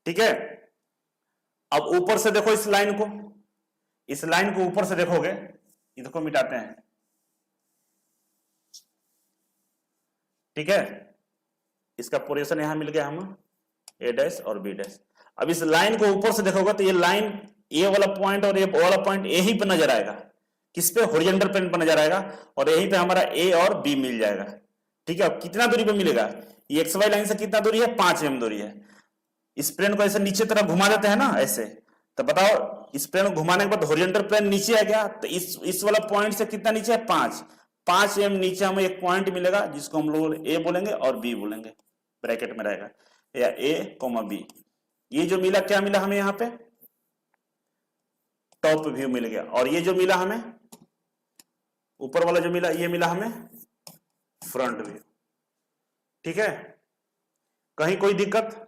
ठीक है, अब ऊपर से देखो इस लाइन को, इस लाइन को ऊपर से देखोगे, इधर को मिटाते हैं। ठीक है, इसका पोजीशन यहां मिल गया हम A' और B'। अब इस लाइन को ऊपर से देखोगे तो ये लाइन, ये वाला पॉइंट और ये वाला पॉइंट यहीं पे नजर आएगा। किस पे? हॉरिजॉन्टल प्लेन पर नजर आएगा, और यहीं पे हमारा A और B मिल जाएगा। ठीक है, अब कितना दूरी पे मिलेगा? ये XY लाइन से कितना दूरी है? 5 mm दूरी है। इस प्लेन को ऐसे नीचे तरफ घुमा देते हैं ना ऐसे, तो बताओ इस प्लेन को घुमाने के बाद हॉरिजॉन्टल प्लेन नीचे आ गया, तो इस वाला पॉइंट से कितना नीचे है? 5 mm नीचे हमें एक पॉइंट मिलेगा, जिसको हम लोग A बोलेंगे और B बोलेंगे, ब्रैकेट में रहेगा, या A, B। ये जो मिला, क्या मिला हमें? यहाँ पे टॉप व्यू मिल गया। और ये जो मिला हमें ऊपर वाला जो मिला, ये मिला हमें फ्रंट व्यू। ठीक है, कहीं कोई दिक्कत?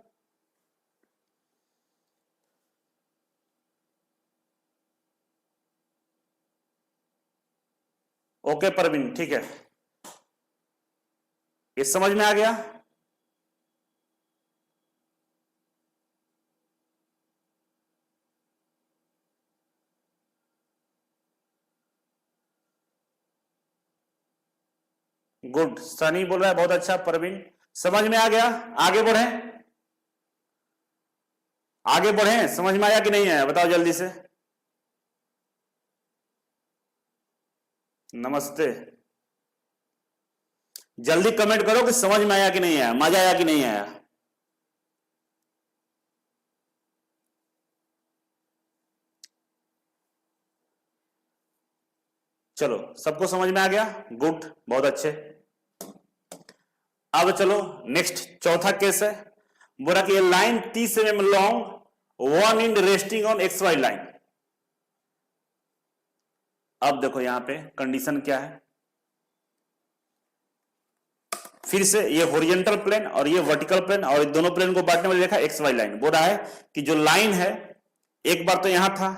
ओके परवीन, ठीक है, ये समझ में आ गया? गुड, सनी बोल रहा है बहुत अच्छा। परवीन समझ में आ गया? आगे बढ़े, आगे बढ़े, समझ में आया कि नहीं आया? बताओ जल्दी से। नमस्ते, जल्दी कमेंट करो कि समझ में आया कि नहीं आया, मजा आया कि नहीं आया। चलो, सबको समझ में आ गया? गुड, बहुत अच्छे। अब चलो नेक्स्ट, चौथा केस है। बोला कि ये line 30 mm long, one end resting on XY line. अब देखो यहां पे कंडीशन क्या है, फिर से ये हॉरिजॉन्टल प्लेन और ये वर्टिकल प्लेन, और दोनों प्लेन को बांटने वाली रेखा XY लाइन। बोल रहा है कि जो लाइन है, एक बार तो यहां था,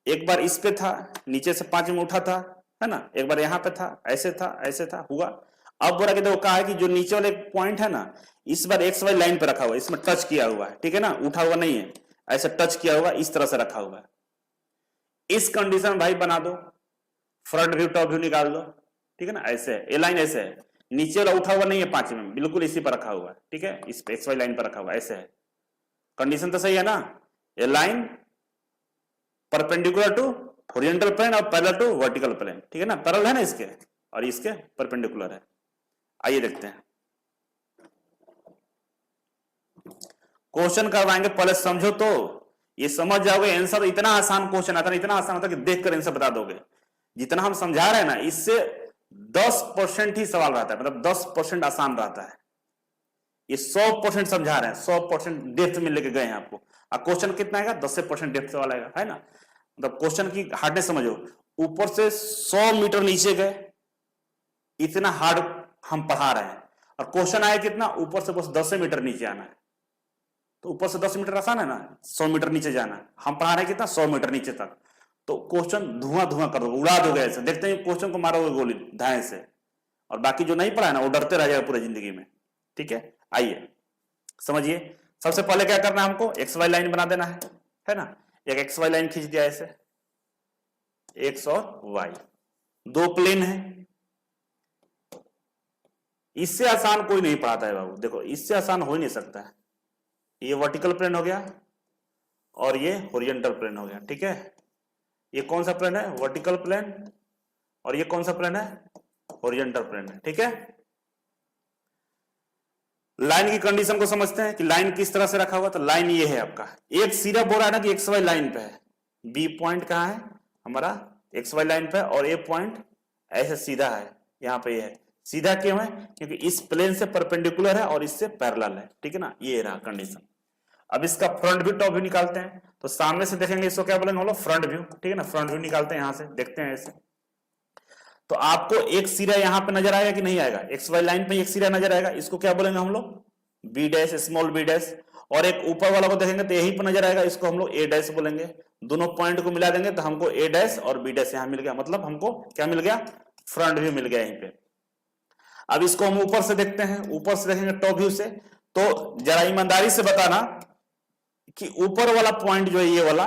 एक बार इस पे था, नीचे से 5 में उठा था, है ना, एक बार यहां पे था, ऐसे था, ऐसे था, हुआ। अब बोला कि देखो, कहा है कि जो नीचे वाले पॉइंट है ना, इस बार XY लाइन पे रखा हुआ है, इसमें टच किया हुआ है। ठीक है ना, उठा हुआ नहीं है, ऐसे टच किया हुआ, इस तरह से रखा हुआ है। इस कंडीशन भाई बना दो, फ्रंट व्यू टॉप व्यू निकाल दो, ठीक है ना। ऐसे है, ये लाइन ऐसे है, नीचे वाला उठा हुआ नहीं है 5 में, बिल्कुल इसी पर रखा हुआ है, ठीक है, इस पे एक्स वाई लाइन पर रखा हुआ है, ऐसे है। कंडीशन तो सही है ना, ये line perpendicular to horizontal plane और पैरेलल टू वर्टिकल प्लेन, ठीक है ना, पैरेलल है ना इसके, और इसके परपेंडिकुलर है। आइए देखते हैं क्वेश्चन करवाएंगे, पहले समझो तो ये समझ जाओगे। आंसर इतना आसान क्वेश्चन आता है, इतना आसान होता है कि देखकर आंसर बता दोगे। जितना हम समझा रहे हैं ना, इससे 10% ही सवाल रहता है, मतलब 10% आसान रहता है। ये 100% समझा रहे हैं, 100% डेप्थ में लेके गए हैं आपको। अब क्वेश्चन कितना आएगा, 10% डेप्थ वाला आएगा, है ना। मतलब क्वेश्चन की हार्डनेस समझो, ऊपर से 100 मीटर नीचे गए, इतना हार्ड हम पढ़ा रहे हैं, और क्वेश्चन आया कितना, ऊपर से बस 10 मीटर नीचे आना है। तो ऊपर से 10 मीटर आसान है ना, 100 मीटर नीचे जाना है, हम पढ़ा रहे हैं कितना, 100 मीटर नीचे तक। तो क्वेश्चन धुआं धुआं कर दोगे, उड़ा दोगे ऐसे, देखते हैं क्वेश्चन को मारोगे गोली धाए से, और बाकी जो नहीं पढ़ा है ना वो डरते रह जाएगा पूरी जिंदगी में, ठीक है। आइए समझिए, सबसे पहले क्या करना है, हमको एक्स वाई लाइन बना देना है ना। एक एक्स वाई लाइन खींच दिया ऐसे, एक्स और वाई, दो प्लेन है। इससे आसान कोई नहीं पढ़ाता है बाबू, देखो इससे आसान हो ही नहीं सकता है। ये वर्टिकल प्लेन हो गया और ये हॉरिजॉन्टल प्लेन हो गया, ठीक है। ये कौन सा प्लेन है, वर्टिकल प्लेन, और ये कौन सा प्लेन है, हॉरिजॉन्टल प्लेन है, ठीक है। लाइन की कंडीशन को समझते हैं कि लाइन किस तरह से रखा हुआ। तो लाइन ये है आपका, एक सीधा बोल रहा है ना कि एक्स वाई लाइन पे है, बी पॉइंट कहां है हमारा, एक्स वाई लाइन पे, और ए पॉइंट ऐसे सीधा है, यहां पे ये है। सीधा क्यों है, क्योंकि इस प्लेन से परपेंडिकुलर है और इससे पैरेलल है, ठीक है ना। ये रहा कंडीशन। अब इसका फ्रंट व्यू टॉप व्यू निकालते हैं। तो सामने से देखेंगे इसको क्या बोलेंगे हम लोग, फ्रंट व्यू, ठीक है ना। फ्रंट व्यू निकालते हैं, यहां से देखते हैं ऐसे। तो आपको एक सिरा यहां पे नजर आएगा कि नहीं आएगा, एक्स वाई लाइन पे एक सिरा नजर आएगा, इसको क्या बोलेंगे हम लोग, B dash, small B dash. और एक ऊपर वाला को देखेंगे तो यही पे नजर आएगा, इसको हम लोग ए डैश बोलेंगे। दोनों पॉइंट को मिला देंगे तो हमको ए डैश और बी डैश यहां मिल गया, मतलब हमको क्या मिल गया, फ्रंट व्यू मिल गया यहीं पे। अब इसको हम ऊपर से देखते हैं, ऊपर से देखेंगे टॉप व्यू से। तो जरा ईमानदारी से बताना कि ऊपर वाला पॉइंट जो है ये वाला,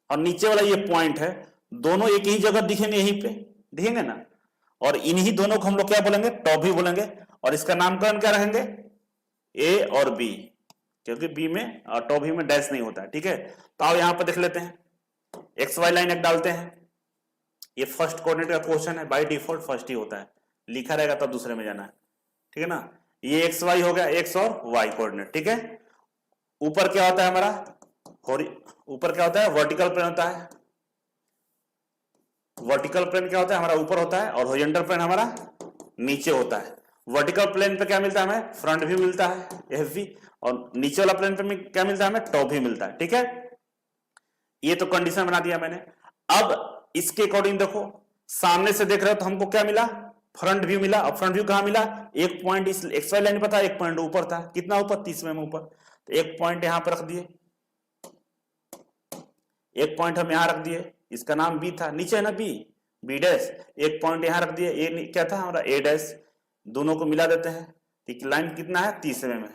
और नीचे वाला ये पॉइंट है, दोनों एक ही जगह दिखेंगे, यहीं पे दिखेंगे ना। और इन्हीं दोनों को हम लोग क्या बोलेंगे, टॉप व्यू बोलेंगे। और इसका नामकरण क्या रहेंगे, ए और बी, क्योंकि बी में और टॉप व्यू में डैश नहीं होता है, ठीक है। तो आओ यहां पर देख लेते हैं, एक्स वाई लाइन एक डालते हैं। ये फर्स्ट कोऑर्डिनेट का क्वेश्चन है, बाय डिफॉल्ट फर्स्ट ही होता है, लिखा रहेगा तब दूसरे में जाना है, ठीक है ना। ये एक्स वाई हो गया, एक्स और वाई कोऑर्डिनेट, ठीक है। ऊपर क्या होता है हमारा, ऊपर क्या होता है, वर्टिकल प्लेन होता है। वर्टिकल प्लेन क्या होता है हमारा, ऊपर होता है, और हॉरिजॉन्टल प्लेन हमारा नीचे होता है। वर्टिकल प्लेन पे क्या मिलता है हमें, फ्रंट व्यू मिलता है एफ वी, और नीचे वाला प्लेन पे क्या मिलता है हमें, टॉप व्यू मिलता है, ठीक है। ये तो कंडीशन बना दिया मैंने। अब इसके अकॉर्डिंग देखो, सामने से देख रहे हो तो हमको क्या मिला, फ्रंट व्यू मिला। अब फ्रंट व्यू कहां मिला, एक पॉइंट इस एक्स वाई लाइन पर था, एक पॉइंट ऊपर था, कितना ऊपर, 30 में ऊपर। तो एक पॉइंट यहां पर रख दिए, एक पॉइंट हम यहां रख दिए, इसका नाम बी था, नीचे है ना बी, बी डैश। एक पॉइंट यहां रख दिए, ए क्या था हमारा, ए डैश। दोनों को मिला देते हैं, लाइन कितना है, 30 में।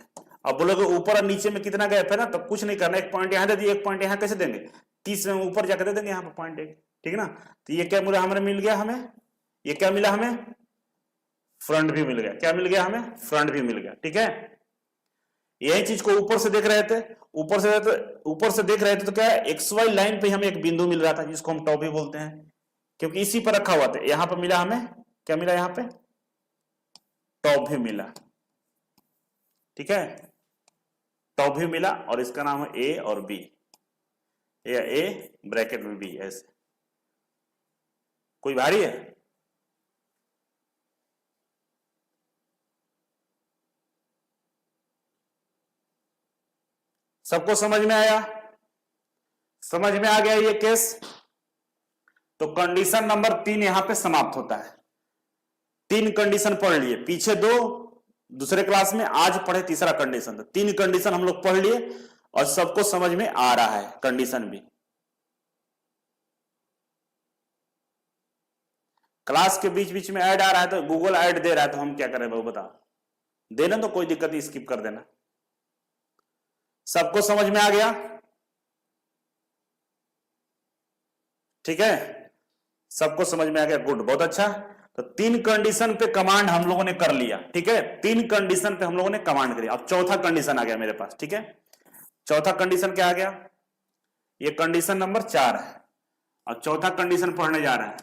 अब बोलोगे ऊपर और नीचे में कितना गैप है ना, तो कुछ नहीं करना, एक पॉइंट यहां दे दिए, एक पॉइंट यहां कैसे देंगे, 30 में ऊपर जाकर दे देंगे यहाँ पर पॉइंट एक, ठीक है ना। तो ये क्या मिला हमें, मिल गया हमें, ये क्या मिला हमें, फ्रंट व्यू मिल गया। क्या मिल गया हमें, फ्रंट व्यू मिल गया, ठीक है। यही चीज को ऊपर से देख रहे थे, ऊपर से देख रहे थे तो क्या है, एक्स वाई लाइन पे हमें एक बिंदु मिल रहा था जिसको हम टॉप व्यू बोलते हैं, क्योंकि इसी पर रखा हुआ था। यहां पर मिला हमें, क्या मिला यहाँ पे, टॉप व्यू मिला, ठीक है। टॉप व्यू मिला, और इसका नाम है ए और बी, या ए ब्रैकेट में बी, ऐसे। कोई भारी है, सबको समझ में आया, समझ में आ गया ये केस। तो कंडीशन नंबर 3 यहां पे समाप्त होता है। 3 कंडीशन पढ़ लिए, पीछे 2 दूसरे क्लास में, आज पढ़े तीसरा कंडीशन। तो 3 कंडीशन हम लोग पढ़ लिए, और सबको समझ में आ रहा है कंडीशन भी। क्लास के बीच बीच में ऐड आ रहा है तो गूगल ऐड दे रहा है, तो हम क्या करें वो बताओ, देना तो कोई दिक्कत नहीं, स्किप कर देना। सबको समझ में आ गया, ठीक है। सबको समझ में आ गया? गुड, बहुत अच्छा। तो 3 कंडीशन पे कमांड हम लोगों ने कर लिया, ठीक है, 3 कंडीशन पे हम लोगों ने कमांड करी। अब चौथा कंडीशन आ गया मेरे पास, ठीक है। चौथा कंडीशन क्या आ गया? ये कंडीशन नंबर 4 है। अब चौथा कंडीशन पढ़ने जा रहे हैं,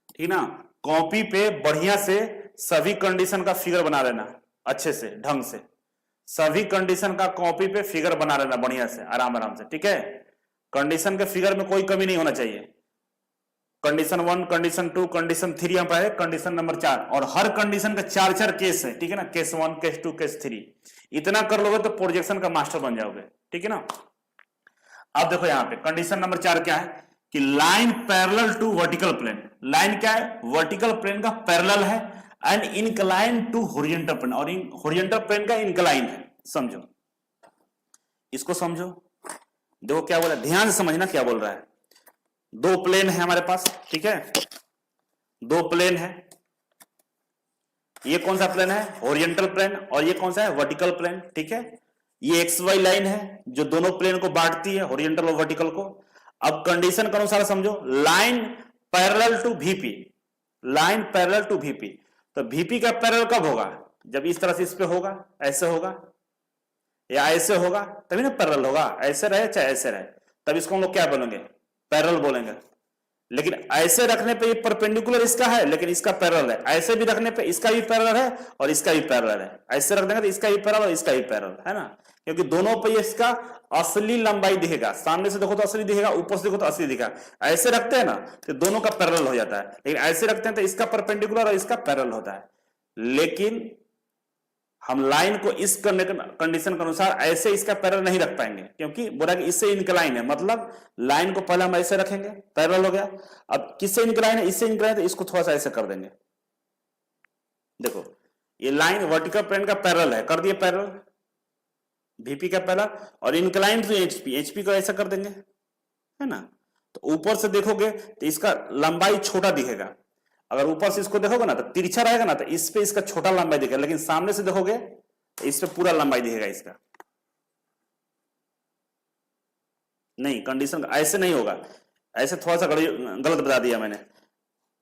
ठीक ना। कॉपी पे बढ़िया से सभी कंडीशन का फिगर बना लेना, अच्छे से ढंग से सभी कंडीशन का कॉपी पे फिगर बना लेना बढ़िया से, आराम आराम से, ठीक है। कंडीशन के फिगर में कोई कमी नहीं होना चाहिए। कंडीशन 1, कंडीशन 2, कंडीशन 3 हम पढ़े, कंडीशन नंबर 4, और हर कंडीशन का 4-4 केस है, ठीक है ना। केस 1, केस 2, केस 3, इतना कर लोगे तो प्रोजेक्शन का मास्टर बन जाओगे, ठीक है ना। अब देखो यहां पे कंडीशन नंबर 4 क्या है कि line parallel to vertical plane. Line क्या है? वर्टिकल प्लेन का पैरेलल है, and incline to horizontal plane, और हॉरिजॉन्टल प्लेन का इनक्लाइन है। समझो, इसको समझो। देखो क्या बोला, ध्यान से समझना क्या बोल रहा है। 2 प्लेन है हमारे पास, ठीक है, 2 प्लेन है। ये कौन सा प्लेन है? हॉरिजॉन्टल प्लेन, और ये कौन सा है? वर्टिकल प्लेन, ठीक है। ये एक्स वाई लाइन है जो दोनों प्लेन को बांटती है, हॉरिजॉन्टल और वर्टिकल को। अब कंडीशन के अनुसार समझो, line parallel to VP, line parallel to VP. तो वीपी का पैरेलल कब होगा? जब इस तरह से इस पे होगा, ऐसे होगा या ऐसे होगा, तभी ना पैरेलल होगा। ऐसे रहे चाहे ऐसे रहे, तब इसको हम लोग क्या बोलेंगे? पैरेलल बोलेंगे। लेकिन ऐसे रखने पे ये परपेंडिकुलर इसका है, लेकिन इसका पैरेलल है। ऐसे भी रखने पे इसका भी पैरेलल है और इसका भी पैरेलल है। ऐसे रख देंगे तो इसका भी पैरेलल और इसका भी पैरेलल है ना, क्योंकि दोनों पे इसका असली लंबाई दिखेगा। सामने से देखो तो असली दिखेगा, ऊपर से देखो तो असली दिखेगा। ऐसे रखते हैं ना तो दोनों का पैरेलल हो जाता है, लेकिन ऐसे रखते हैं तो इसका परपेंडिकुलर और इसका पैरेलल होता है। लेकिन हम लाइन को इस कंडीशन के अनुसार ऐसे इसका पैरेलल नहीं रख पाएंगे, क्योंकि बोला कि इससे इनक्लाइन है, मतलब लाइन को पहले हम ऐसे रखेंगे, पैरेलल हो गया। अब किससे इनक्लाइन है? इससे इनक्लाइन है, तो इसको थोड़ा सा ऐसे कर देंगे। देखो ये लाइन वर्टिकल प्लेन का पैरेलल है, कर दिए पैरेलल, वीपी का पैरेलल, और इनक्लाइन टू एचपी, एचपी को ऐसा कर देंगे, है ना। तो ऊपर से देखोगे तो इसका लंबाई छोटा दिखेगा। अगर ऊपर से इसको देखोगे ना तो तिरछा रहेगा ना, तो इस पे इसका छोटा लंबाई दिखेगा, लेकिन सामने से देखोगे तो इस पे पूरा लंबाई दिखेगा इसका। नहीं, कंडीशन ऐसे नहीं होगा, ऐसे थोड़ा सा गलत बता दिया मैंने।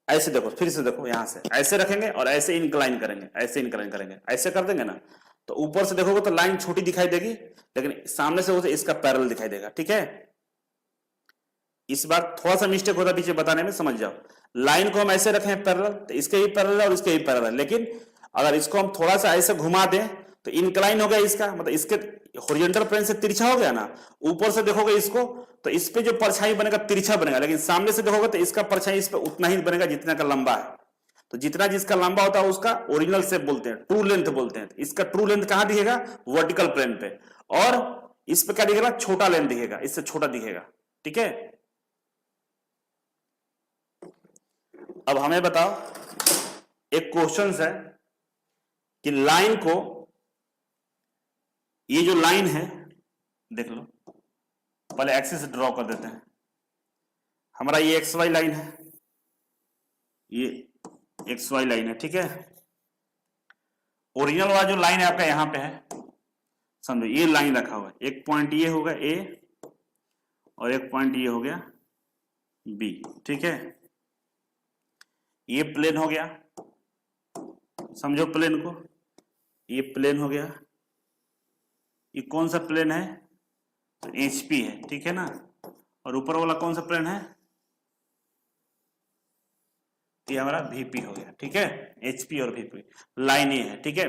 ऐसे देखो, फिर से देखो, यहां से ऐसे रखेंगे और ऐसे इंक्लाइन करेंगे, ऐसे इंक्लाइन करेंगे, ऐसे कर देंगे ना, तो ऊपर से देखोगे तो लाइन छोटी दिखाई देगी, लेकिन सामने से इसका पैरेलल दिखाई देगा, ठीक है। इस बार थोड़ा सा मिस्टेक होता पीछे बताने में, समझ जाओ। लाइन को हम ऐसे रखें पैरेलल, तो इसके ही पैरेलल और इसके ही पैरेलल, लेकिन अगर इसको हम थोड़ा सा ऐसे घुमा दें तो इनक्लाइन हो गया इसका, मतलब इसके हॉरिजॉन्टल प्लेन से तिरछा हो गया ना। ऊपर से देखोगे इसको तो इस पे जो परछाई बनेगा तिरछा बनेगा, लेकिन सामने से देखोगे तो इसका परछाई इस पे उतना ही बनेगा जितना का लंबा है। तो जितना जिसका लंबा होता है उसका ओरिजिनल शेप बोलते हैं, ट्रू लेंथ बोलते हैं। इसका ट्रू लेंथ कहां दिखेगा? वर्टिकल प्लेन पे, और इस पे क्या दिखेगा? छोटा लेंथ दिखेगा, इससे छोटा दिखेगा, ठीक है। अब हमें बताओ, एक क्वेश्चन है कि लाइन को, ये जो लाइन है देख लो, पहले एक्सिस ड्रॉ कर देते हैं। हमारा ये एक्स वाई लाइन है, ये एक्स वाई लाइन है, ठीक है। ओरिजिनल वाला जो लाइन है आपका यहां पे है, समझो ये लाइन रखा हुआ है। एक पॉइंट ये होगा ए और एक पॉइंट ये हो गया बी, ठीक है। ये प्लेन हो गया, समझो प्लेन को, ये प्लेन हो गया। ये कौन सा प्लेन है? तो एचपी है, ठीक है ना। और ऊपर वाला कौन सा प्लेन है? ये हमारा वीपी हो गया, ठीक है। एचपी और वीपी लाइन ही है, ठीक है।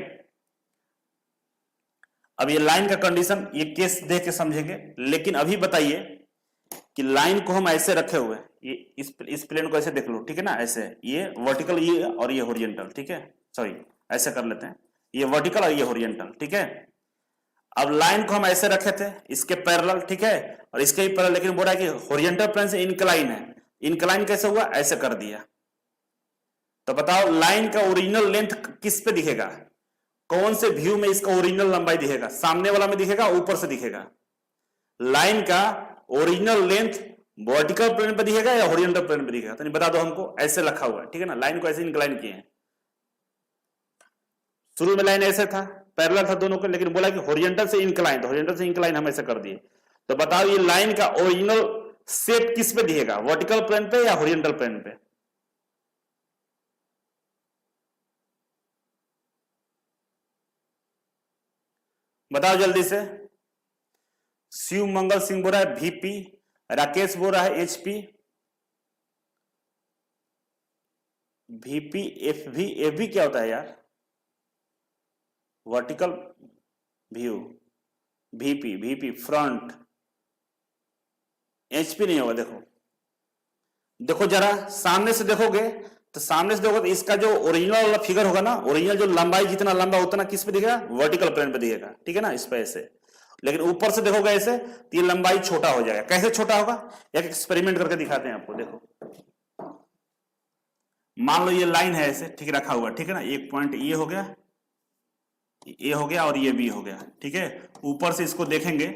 अब ये लाइन का कंडीशन ये केस देख के समझेंगे, लेकिन अभी बताइए कि लाइन को हम ऐसे रखे हुए, ये इस प्लेन को ऐसे देख लो, ठीक है ना। ऐसे ये वर्टिकल, ये और ये हॉरिजॉन्टल, ठीक है। सॉरी, ऐसे कर लेते हैं, ये वर्टिकल और ये हॉरिजॉन्टल, ठीक है। अब लाइन को हम ऐसे रखे थे, इसके पैरेलल, ठीक है, और इसके ही पैरेलल, लेकिन बोल रहा है कि हॉरिजॉन्टल प्लेन से इनक्लाइन है। इनक्लाइन कैसे हुआ? ऐसे कर दिया। तो बताओ लाइन का ओरिजिनल लेंथ किस पे दिखेगा? कौन से व्यू में इसका ओरिजिनल लंबाई दिखेगा? सामने वाला में दिखेगा, ऊपर से दिखेगा? लाइन का ओरिजिनल लेंथ वर्टिकल प्लेन पे दिखेगा या हॉरिजॉन्टल प्लेन पे दिखेगा? तो नहीं, बता दो हमको। ऐसे रखा हुआ है, ठीक है ना। लाइन को ऐसे इंक्लाइन किए हैं। शुरू में लाइन ऐसे था, पैरेलल था दोनों को, लेकिन बोला कि हॉरिजॉन्टल से इंक्लाइन, तो हॉरिजॉन्टल से इंक्लाइन हम ऐसे कर दिए। तो बताओ ये लाइन का ओरिजिनल शेप किस पे दिखेगा? वर्टिकल प्लेन पे या हॉरिजॉन्टल प्लेन पे? बताओ जल्दी से। शिव मंगल सिंह बोल रहा है VP, राकेश बोल रहा है HP, VP FV क्या होता है यार? Vertical view. VP front, HP नहीं होगा। देखो देखो जरा सामने से देखोगे तो इसका जो ओरिजिनल वाला फिगर होगा ना, ओरिजिनल जो लंबाई जितना लंबा उतना किस पे दिखेगा? वर्टिकल प्लेन पे दिखेगा, ठीक है ना, इस पे ऐसे। लेकिन ऊपर से देखोगे ऐसे तो ये लंबाई छोटा हो जाएगा। कैसे छोटा होगा? एक एक्सपेरिमेंट करके दिखाते हैं आपको। देखो मान लो ये लाइन है ऐसे, ठीक रखा हुआ, ठीक है ना, एक पॉइंट ये हो गया, ये हो गया और ये भी हो गया, ठीक है। ऊपर से इसको देखेंगे,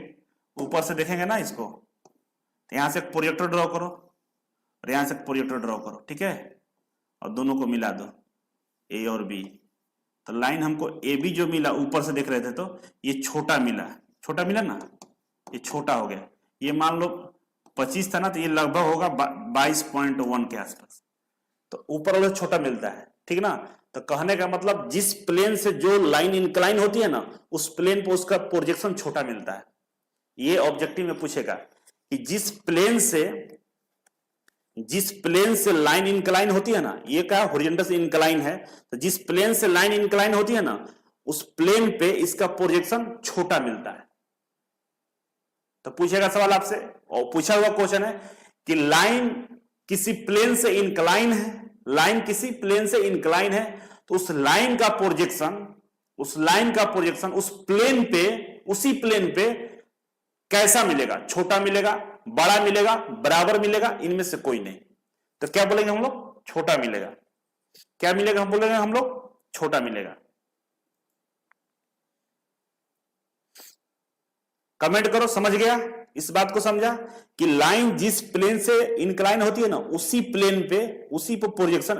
ऊपर से देखेंगे ना इसको, तो यहां से एक प्रोजेक्टर ड्रॉ करो और यहां से एक प्रोजेक्टर ड्रॉ करो, ठीक है, और दोनों को मिला दो, ए और बी। तो लाइन हमको ए बी जो मिला ऊपर से देख रहे थे, तो ये छोटा मिला ना, ये छोटा हो गया। ये मान लो 25 था ना, तो ये लगभग होगा 22.1 के आसपास। तो ऊपर वाला छोटा मिलता है, ठीक ना। तो कहने का मतलब जिस प्लेन से जो लाइन इंक्लाइन होती है ना, उस प्लेन पर उसका प्रोजेक्शन छोटा मिलता है। ये ऑब्जेक्टिव में पूछेगा कि जिस प्लेन से लाइन इंक्लाइन होती है ना, ये क्या हॉरिजॉन्टल से इंक्लाइन है, तो जिस प्लेन से लाइन इंक्लाइन होती है ना, उस प्लेन पे इसका प्रोजेक्शन छोटा मिलता है। तो पूछेगा सवाल आपसे, और पूछा हुआ क्वेश्चन है कि लाइन किसी प्लेन से इंक्लाइन है, लाइन किसी प्लेन से इंक्लाइन है, तो उस लाइन का प्रोजेक्शन उस प्लेन पे, उसी प्लेन पे कैसा मिलेगा? छोटा मिलेगा, बड़ा मिलेगा, बराबर मिलेगा, इनमें से कोई नहीं। तो क्या बोलेंगे हम लोग? छोटा मिलेगा। क्या मिलेगा? हम बोलेंगे हम लोग छोटा मिलेगा। कमेंट करो, समझ गया? इस बात को समझा कि लाइन जिस प्लेन से इंक्लाइन होती है ना, उसी प्लेन पे प्रोजेक्शन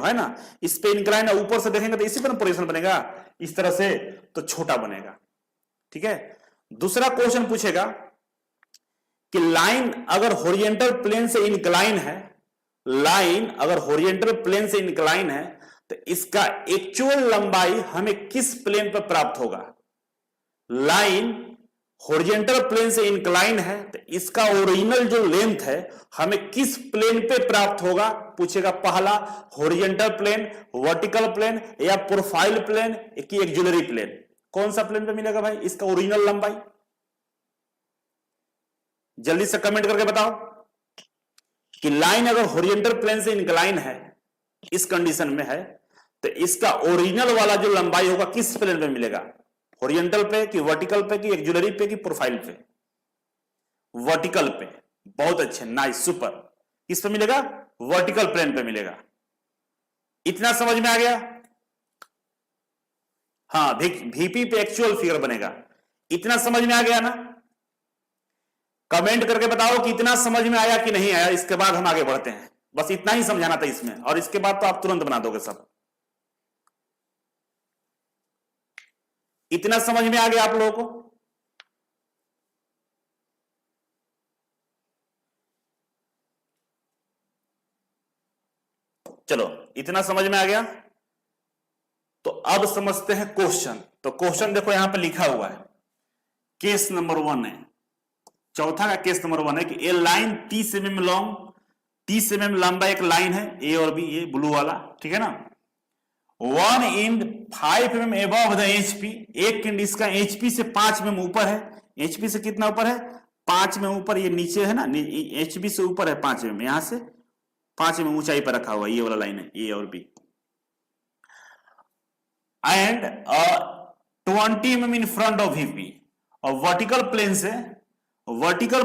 है ना, इस पे इंक्लाइन है, ऊपर से देखेंगे तो इसी पर प्रोजेक्शन बनेगा, इस तरह से, तो छोटा बनेगा, ठीक है। दूसरा क्वेश्चन पूछेगा कि लाइन अगर हॉरिजॉन्टल प्लेन से इंक्लाइन है, तो इसका एक्चुअल लंबाई हमें किस प्लेन पर प्राप्त होगा? लाइन हॉरिजॉन्टल प्लेन से इंक्लाइन है, तो इसका ओरिजिनल जो लेंथ है हमें किस प्लेन पे प्राप्त होगा? पूछेगा। पहला हॉरिजॉन्टल प्लेन, वर्टिकल प्लेन, या प्रोफाइल प्लेन की एक्सिलरी प्लेन। कौन सा प्लेन पे मिलेगा भाई इसका ओरिजिनल लंबाई? जल्दी से कमेंट करके बताओ कि लाइन अगर हॉरिजॉन्टल प्लेन से इंक्लाइन है, इस कंडीशन में है, तो इसका ओरिजिनल वाला जो लंबाई होगा किस प्लेन पे मिलेगा? हॉरिजॉन्टल पे कि वर्टिकल पे कि एक्सिलरी पे कि प्रोफाइल पे? वर्टिकल पे। बहुत अच्छे, नाइस, सुपर। किस पे मिलेगा? वर्टिकल प्लेन पे मिलेगा। इतना समझ में आ गया? हाँ, VP पे एक्चुअल फिगर बनेगा। इतना समझ में आ गया ना? कमेंट करके बताओ कि इतना समझ में आया कि नहीं आया। इसके बाद हम आगे बढ़ते हैं। बस इतना ही समझाना था इसमें, और इसके बाद तो आप तुरंत बना दोगे सब। इतना समझ में आ गया आप लोगों को? चलो, इतना समझ में आ गया तो अब समझते हैं क्वेश्चन। तो क्वेश्चन देखो यहां पे लिखा हुआ है, केस नंबर 1 है, चौथा का केस नंबर 1 है कि a line 30 mm long, 30 mm लंबा एक लाइन है, ए और बी, ये ब्लू वाला, ठीक है ना। 1 end 5 mm above the HP, एक इंड इसका HP से 5 mm ऊपर है। HP से कितना ऊपर है? 5 mm ऊपर। ये नीचे है ना, HP से ऊपर है 5 mm, यहां से 5 mm ऊंचाई पर रखा हुआ, ये वाला लाइन है, ए और B. And 20 mm in front of VP, और वर्टिकल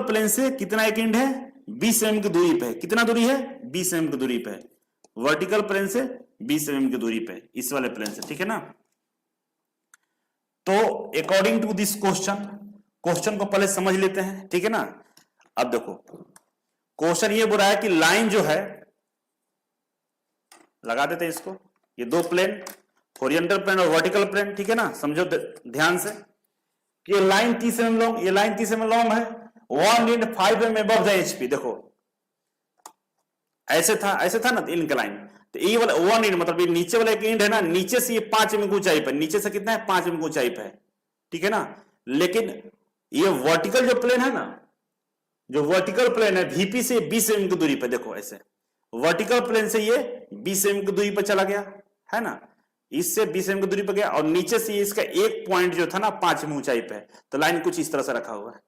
प्लेन से कितना एक इंड है? 20 mm की दूरी पे है। कितना दूरी है? 20 mm की दूरी पे है। वर्टिकल प्लेन से 20 mm की दूरी पे, इस वाले प्लेन से, ठीक है ना। तो अकॉर्डिंग टू दिस क्वेश्चन को पहले समझ लेते हैं, ठीक है ना। अब देखो क्वेश्चन ये बोल रहा है कि लाइन जो है, लगा देते हैं इसको, ये दो प्लेन, हॉरिजॉन्टल प्लेन और वर्टिकल प्लेन, ठीक है ना। समझो ध्यान से कि लाइन 30 mm लॉन्ग, ये लाइन 30 mm लॉन्ग है। 1 end 5 mm above the HP, देखो ऐसे था ना इंक्लाइन, तो ये वाला 1 इंड मतलब ये नीचे वाला एक इंड है ना, नीचे से ये 5 mm की ऊंचाई पर, नीचे से कितना है? 5 mm की ऊंचाई पर है, ठीक है ना। लेकिन ये वर्टिकल जो प्लेन है ना, जो वर्टिकल प्लेन है VP से 20 mm की दूरी पे, देखो ऐसे वर्टिकल प्लेन से ये 20 mm की दूरी पर चला गया है ना, इससे 20 mm की दूरी पर गया, और नीचे से इसका एक पॉइंट जो था ना 5 mm ऊंचाई पे, तो लाइन कुछ इस तरह से रखा हुआ है।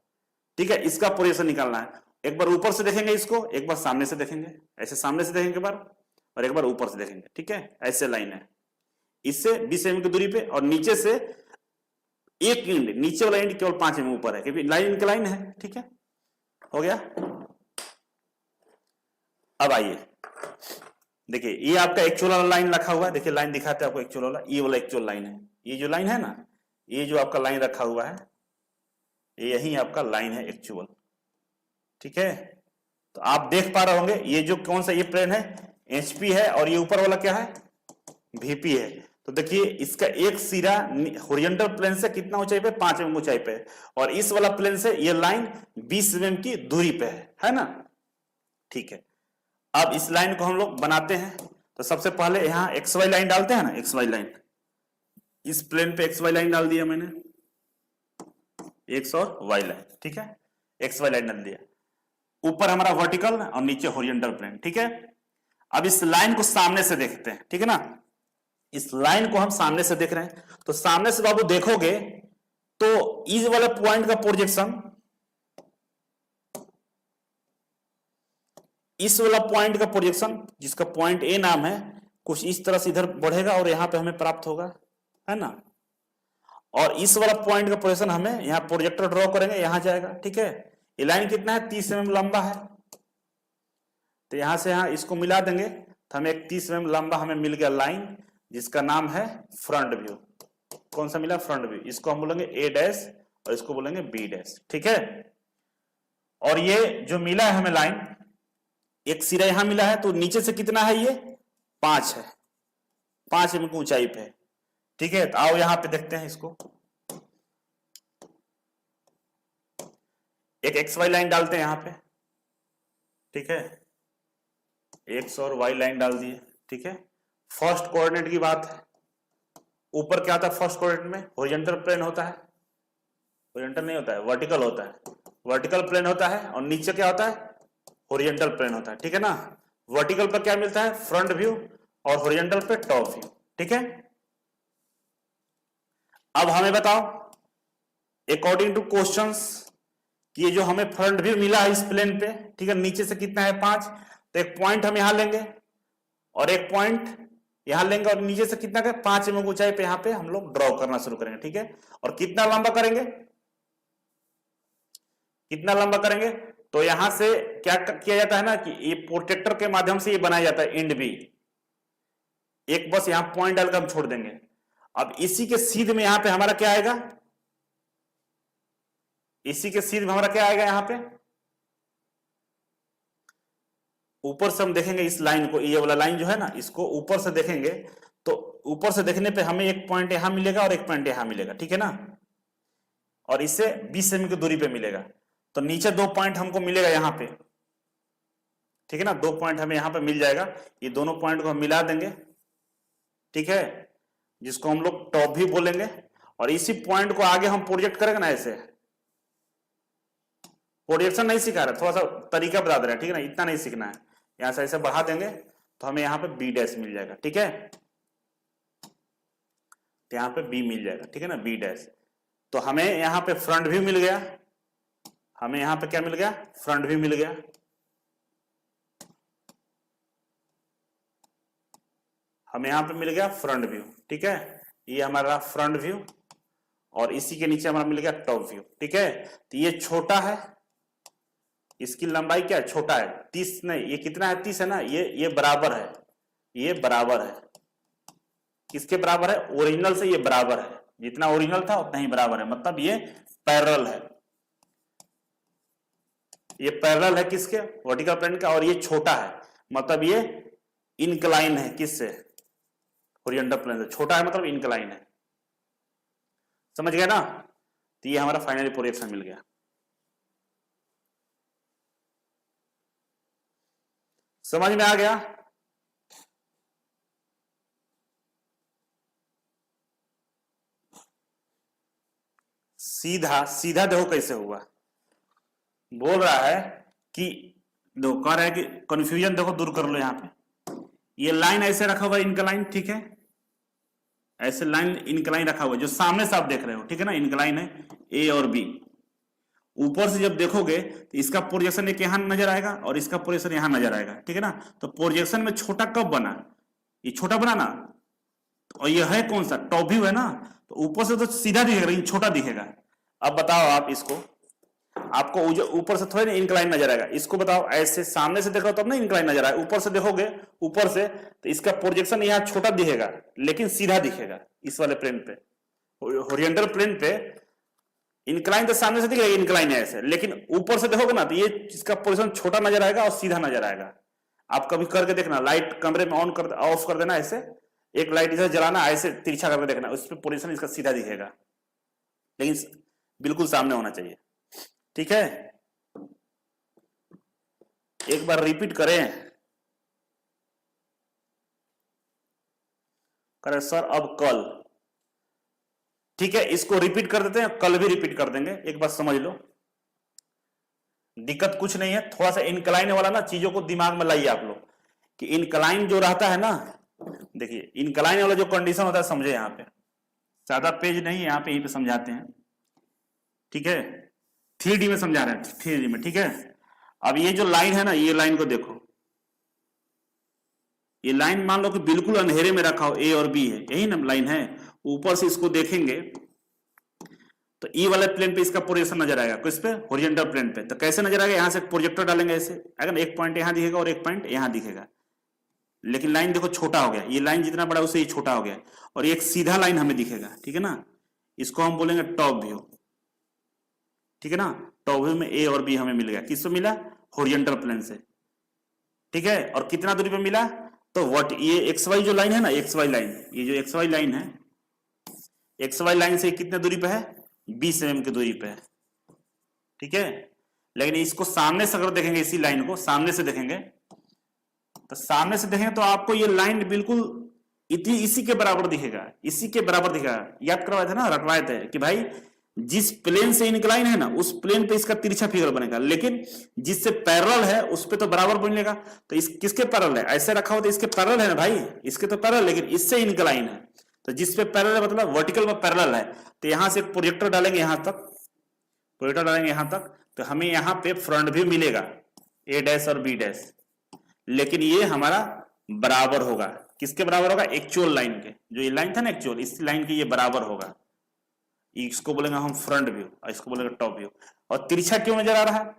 ठीक है, इसका पोजीशन निकालना है। एक बार ऊपर से देखेंगे इसको, एक बार सामने से देखेंगे, ऐसे सामने से देखेंगे एक बार, और एक बार ऊपर से देखेंगे। ठीक है, ऐसे लाइन है, इससे 20 mm की दूरी पे, और नीचे से एक इंड, नीचे वाला इंड केवल 5 mm ऊपर है, क्योंकि लाइन इंक्लाइन है। ठीक है, हो गया। अब आइए देखिए, ये आपका एक्चुअल वाला लाइन रखा हुआ है, देखिए लाइन दिखाते हैं आपको एक्चुअल वाला, ये वाला एक्चुअल लाइन है। ये जो लाइन है ना, ये जो आपका लाइन रखा हुआ है, यही आपका लाइन है एक्चुअल। ठीक है, तो आप देख पा रहे होंगे, ये जो कौन सा ये प्लेन है HP है, और ये ऊपर वाला क्या है VP है। तो देखिए इसका एक सिरा हॉरिजॉन्टल प्लेन से कितना ऊंचाई पे, 5 mm ऊंचाई पे, और इस वाला प्लेन से ये लाइन 20 mm की दूरी पे है ना। ठीक है, अब इस लाइन को हम लोग बनाते हैं। तो सबसे पहले यहां XY लाइन डालते हैं ना, XY लाइन, इस प्लेन पे XY लाइन डाल दिया मैंने, X और Y लाइन। ठीक है, XY लाइन डाल दिया, ऊपर हमारा वर्टिकल और नीचे हॉरिजॉन्टल प्लेन। ठीक है, अब इस लाइन को सामने से देखते हैं। ठीक है ना, इस लाइन को हम सामने से देख रहे हैं, तो सामने से बाबू देखोगे तो इस वाले पॉइंट का प्रोजेक्शन, इस वाला पॉइंट का प्रोजेक्शन, जिसका पॉइंट A नाम है, कुछ इस तरह से इधर बढ़ेगा और यहां पे हमें प्राप्त होगा, है ना। और इस वाला पॉइंट का प्रोजेक्शन हमें यहां प्रोजेक्टर ड्रॉ करेंगे, यहां जाएगा। ठीक है, ये लाइन कितना है, 30 mm लंबा है, तो यहां से यहां इसको मिला देंगे, तो हमें एक 30 mm लंबा हमें मिल गया लाइन, जिसका नाम है फ्रंट व्यू। कौन सा मिला, फ्रंट व्यू। इसको हम बोलेंगे A' और इसको बोलेंगे B'। ठीक है, और ये जो मिला है हमें लाइन, एक सिरा यहां मिला है, तो नीचे से कितना है, ये 5 है, 5 mm की ऊंचाई पे। ठीक है, तो आओ यहां पे देखते हैं इसको, एक XY लाइन डालते हैं यहां पे। ठीक है, X और Y लाइन डाल दिए। ठीक है, फर्स्ट कोऑर्डिनेट की बात है, ऊपर क्या होता है फर्स्ट कोऑर्डिनेट में, हॉरिजॉन्टल प्लेन होता है, हॉरिजॉन्टल नहीं होता है, वर्टिकल होता है, वर्टिकल प्लेन होता है, और नीचे क्या होता है, हॉरिजॉन्टल प्लेन होता है। ठीक है ना, वर्टिकल पर क्या मिलता है, फ्रंट व्यू, और हॉरिजॉन्टल पे टॉप व्यू। ठीक है, अब हमें बताओ अकॉर्डिंग टू क्वेश्चंस कि ये जो हमें फ्रंट व्यू मिला है इस प्लेन पे, ठीक है, नीचे से कितना है 5, तो एक पॉइंट हम यहां लेंगे और एक पॉइंट यहां लेंगे, और नीचे से कितना 5 mm ऊंचाई पे यहां पे हम लोग ड्रॉ करना शुरू करेंगे। ठीक है, और कितना लंबा करेंगे, कितना लंबा करेंगे, तो यहां से क्या किया जाता है ना कि ये प्रोटेक्टर के माध्यम से ये बनाया जाता है एंड भी, एक बस यहां पॉइंट डालकर हम छोड़ देंगे। अब इसी के सीध में यहां पे हमारा क्या आएगा, इसी के सीध में हमारा क्या आएगा, यहां पे ऊपर से हम देखेंगे इस लाइन को, ये वाला लाइन जो है ना, इसको ऊपर से देखेंगे, तो ऊपर से देखने पे हमें एक पॉइंट यहां मिलेगा और एक पॉइंट यहां मिलेगा। ठीक है ना, और इससे 20 mm की दूरी पे मिलेगा, तो नीचे 2 पॉइंट हमको मिलेगा यहां पे। ठीक है ना, 2 पॉइंट हमें यहां पे मिल जाएगा, ये दोनों पॉइंट को हम मिला देंगे। ठीक है, जिसको हम लोग टॉप भी बोलेंगे, और इसी पॉइंट को आगे हम प्रोजेक्ट करेंगे ना, ऐसे प्रोजेक्शन नहीं सिखा रहे, थोड़ा सा तरीका बता दे रहे हैं। ठीक है ना, इतना नहीं सीखना है, यहां से ऐसे बढ़ा देंगे तो हमें यहां पे B' मिल जाएगा। ठीक है, तो यहां पे B मिल जाएगा। ठीक है ना, B', तो हमें यहां पे फ्रंट व्यू मिल गया, हमें यहां पे क्या मिल गया, फ्रंट व्यू मिल गया। हमें यहां पे मिल गया फ्रंट व्यू। ठीक है, ये हमारा फ्रंट व्यू, और इसी के नीचे हमारा मिल गया टॉप व्यू। ठीक है, तो ये छोटा है, इसकी लंबाई क्या है, छोटा है, 30 नहीं, ये कितना है, 30 है ना, ये बराबर है, ये बराबर है, किसके बराबर है, ओरिजिनल से ये बराबर है, जितना ओरिजिनल था उतना ही बराबर है, मतलब ये पैरेलल है, ये पैरेलल है किसके, वर्टिकल प्लेन का, और ये छोटा है, मतलब ये इनक्लाइन है, किससे, हॉरिजॉन्टल प्लेन से। छोटा है मतलब इनक्लाइन है, समझ गए ना। तो ये हमारा फाइनली प्रोजेक्शन मिल गया, समझ में आ गया। सीधा सीधा देखो कैसे हुआ, बोल रहा है कि देखो कह रहा है कि कंफ्यूजन देखो दूर कर लो। यहाँ पे ये लाइन ऐसे रखा हुआ है इनक्लाइन, ठीक है, ऐसे लाइन इनक्लाइन रखा हुआ है जो सामने से आप देख रहे हो, ठीक है ना, इनक्लाइन है ए और बी। ऊपर से जब देखोगे तो इसका प्रोजेक्शन एक यहां नजर आएगा और इसका प्रोजेक्शन यहां नजर आएगा, ठीक है ना। तो प्रोजेक्शन में छोटा कब बना, ये छोटा बना ना, और ये है कौन सा, टॉप व्यू है ना, तो ऊपर से तो सीधा दिखेगा लेकिन छोटा दिखेगा। अब बताओ आप इसको, आपको ऊपर से थोड़ी ना इंक्लाइन नजर आएगा, इसको बताओ ऐसे सामने से देखो तब ना इंक्लाइन नजर आएगा, ऊपर से देखोगे ऊपर से तो इसका प्रोजेक्शन यहाँ छोटा दिखेगा लेकिन सीधा दिखेगा इस वाले प्लेन पे। हॉरिजॉन्टल प्लेन पे इंक्लाइन तो सामने से दिखेगा, इंक्लाइन है ऐसे, लेकिन ऊपर से देखोगे ना तो ये इसका पोजीशन छोटा नजर आएगा और सीधा नजर आएगा। आप कभी करके देखना, लाइट कमरे में ऑन कर ऑफ कर देना, ऐसे एक लाइट इधर जलाना, ऐसे तिरछा करके देखना, उस पर पोजीशन इसका सीधा दिखेगा लेकिन बिल्कुल सामने होना चाहिए, ठीक है। एक बार रिपीट करें, करें सर अब कल, ठीक है, इसको रिपीट कर देते हैं, कल भी रिपीट कर देंगे। एक बात समझ लो, दिक्कत कुछ नहीं है, थोड़ा सा इनक्लाइन वाला ना चीजों को दिमाग में लाइए आप लोग कि इनक्लाइन जो रहता है ना, देखिए इनक्लाइन वाला जो कंडीशन होता है समझे, यहाँ पे ज्यादा पेज नहीं है, यहाँ पे यहीं पे समझाते हैं, ठीक है, 3D में समझा रहे हैं, 3D में, ठीक है। अब ये जो लाइन है ना, ये लाइन को देखो, ये लाइन मान लो कि बिल्कुल अंधेरे में रखा हो, ए और बी है, यही ना लाइन है। ऊपर से इसको देखेंगे तो ई वाले प्लेन पे इसका प्रोजेक्शन नजर आएगा, किस पे, हॉरिजॉन्टल प्लेन पे। तो कैसे नजर आएगा, यहां से प्रोजेक्टर डालेंगे ऐसे, अगर एक पॉइंट यहां दिखेगा और एक पॉइंट यहां दिखेगा, लेकिन लाइन देखो छोटा हो गया, ये लाइन जितना बड़ा उससे ये छोटा हो गया, और एक सीधा लाइन हमें दिखेगा, ठीक है ना, इसको हम बोलेंगे टॉप व्यू, ठीक है ना। टॉप व्यू में ए और बी हमें मिल गया, किससे मिला, हॉरिजॉन्टल प्लेन से, ठीक है। और कितना दूरी पे मिला, तो व्हाट, ये एक्स वाई जो लाइन है ना, एक्स वाई लाइन, ये जो एक्स वाई लाइन है, एक्स वाई लाइन से कितने दूरी पे है, 20 mm की दूरी पे है, ठीक है। लेकिन इसको सामने से अगर देखेंगे, इसी लाइन को सामने से देखेंगे, तो सामने से देखेंगे तो आपको ये लाइन बिल्कुल इसी के बराबर दिखेगा, इसी के बराबर दिखेगा। याद करवाए थे ना, रटवाए थे कि भाई जिस प्लेन से इंक्लाइन है ना, उस प्लेन पे इसका तिरछा फिगर बनेगा, लेकिन जिससे पैरेलल है उस पे तो बराबर बनेगा। तो इस किसके पैरेलल है, ऐसे रखा हो तो इसके पैरेलल है ना भाई, इसके तो पैरेलल, लेकिन इससे इंक्लाइन है, तो जिस पे पैरेलल है मतलब वर्टिकल में पैरेलल है, तो यहां से प्रोजेक्टर डालेंगे यहां तक, प्रोजेक्टर डालेंगे यहां तक, तो हमें यहां पे फ्रंट व्यू मिलेगा ए डैश और बी डैश, लेकिन ये हमारा बराबर होगा, किसके बराबर होगा, एक्चुअल लाइन के, जो ये लाइन था ना एक्चुअल, इस लाइन के ये बराबर होगा। इसको बोलेंगे हम फ्रंट व्यू और इसको बोलेंगे टॉप व्यू। और तिरछा क्यों नजर आ रहा है,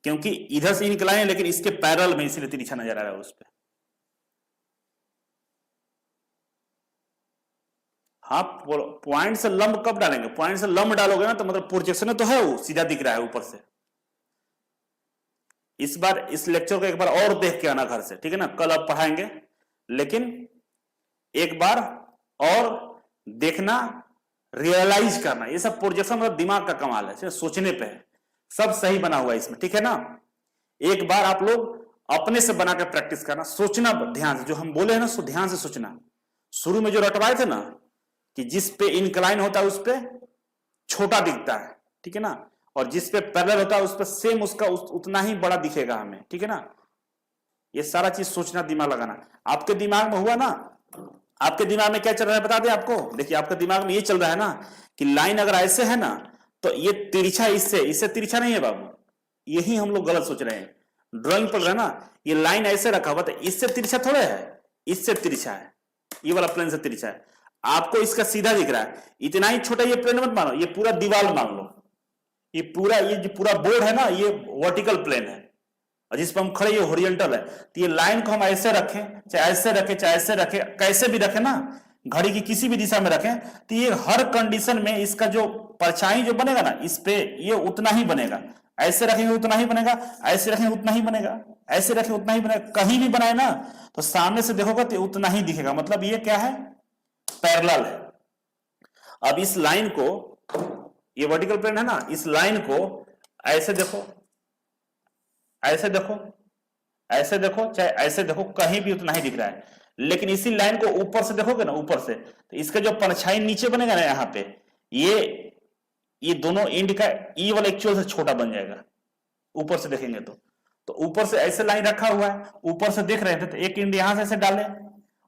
क्योंकि इधर से इंक्लाइन है लेकिन इसके पैरेलल में, इसलिए तिरछा नजर आ रहा है उस पर। हाँ, पॉइंट से लंब कब डालेंगे, पॉइंट से लंब डालोगे ना तो मतलब प्रोजेक्शन तो है, वो सीधा दिख रहा है ऊपर से। इस बार इस लेक्चर को एक बार और देख के आना घर से, ठीक है ना, कल आप पढ़ाएंगे, लेकिन एक बार और देखना, रियलाइज करना, ये सब प्रोजेक्शन मतलब दिमाग का कमाल है, सोचने पे है, सब सही बना हुआ है इसमें, ठीक है ना। एक बार आप लोग अपने से बना के प्रैक्टिस करना, सोचना ध्यान से, जो हम बोले हैं ना सो ध्यान से सोचना। शुरू में जो रटवाए थे ना कि जिस पे इंक्लाइन होता है उस पे छोटा दिखता है, ठीक है ना, और जिस पे पैरेलल होता है उस पे सेम उसका उतना ही बड़ा दिखेगा हमें, ठीक है ना। ये सारा चीज सोचना, दिमाग लगाना। आपके दिमाग में हुआ ना, आपके दिमाग में क्या चल रहा है बता दें आपको, देखिए आपके दिमाग में ये चल रहा है ना कि लाइन अगर ऐसे है ना तो ये तिरछा इससे तिरछा नहीं है बाबू, यही हम लोग गलत सोच रहे हैं। ड्राइंग पढ़ रहे हैं ना, ये लाइन ऐसे रखा हुआ तो इससे तिरछा थोड़ा है, इससे तिरछा है, ये वाला प्लेन से तिरछा है, आपको इसका सीधा दिख रहा है। इतना ही छोटा ये प्लेन मत मानो, ये पूरा दीवार मान लो, ये जो पूरा बोर्ड है ना, ये वर्टिकल प्लेन है और जिस पर हम खड़े ये हॉरिजॉन्टल है। तो ये लाइन को हम ऐसे रखें, चाहे ऐसे रखें, चाहे ऐसे रखें, कैसे भी रखें ना, घड़ी की किसी भी दिशा में रखें, तो ये हर कंडीशन में इसका जो परछाई जो बनेगा ना इस पे, ये उतना ही बनेगा। ऐसे रखेंगे उतना ही बनेगा, ऐसे रखेंगे उतना ही बनेगा, ऐसे रखें उतना ही बनेगा। कहीं भी बनाए ना तो सामने से देखोगे तो उतना ही दिखेगा, मतलब ये क्या है, पैरेलल है। अब इस लाइन को, ये वर्टिकल प्लेन है ना, इस लाइन को ऐसे देखो, ऐसे देखो, ऐसे देखो, चाहे ऐसे देखो, कहीं भी उतना ही दिख रहा है। लेकिन इसी लाइन को ऊपर से देखोगे ना, ऊपर से, तो इसका जो परछाई नीचे बनेगा ना यहाँ पे, ये ये दोनों एंड का ई वाला एक्चुअल से छोटा बन जाएगा ऊपर से देखेंगे तो ऊपर से ऐसे लाइन रखा हुआ है, ऊपर से देख रहे थे तो एक एंड यहां से ऐसे डाले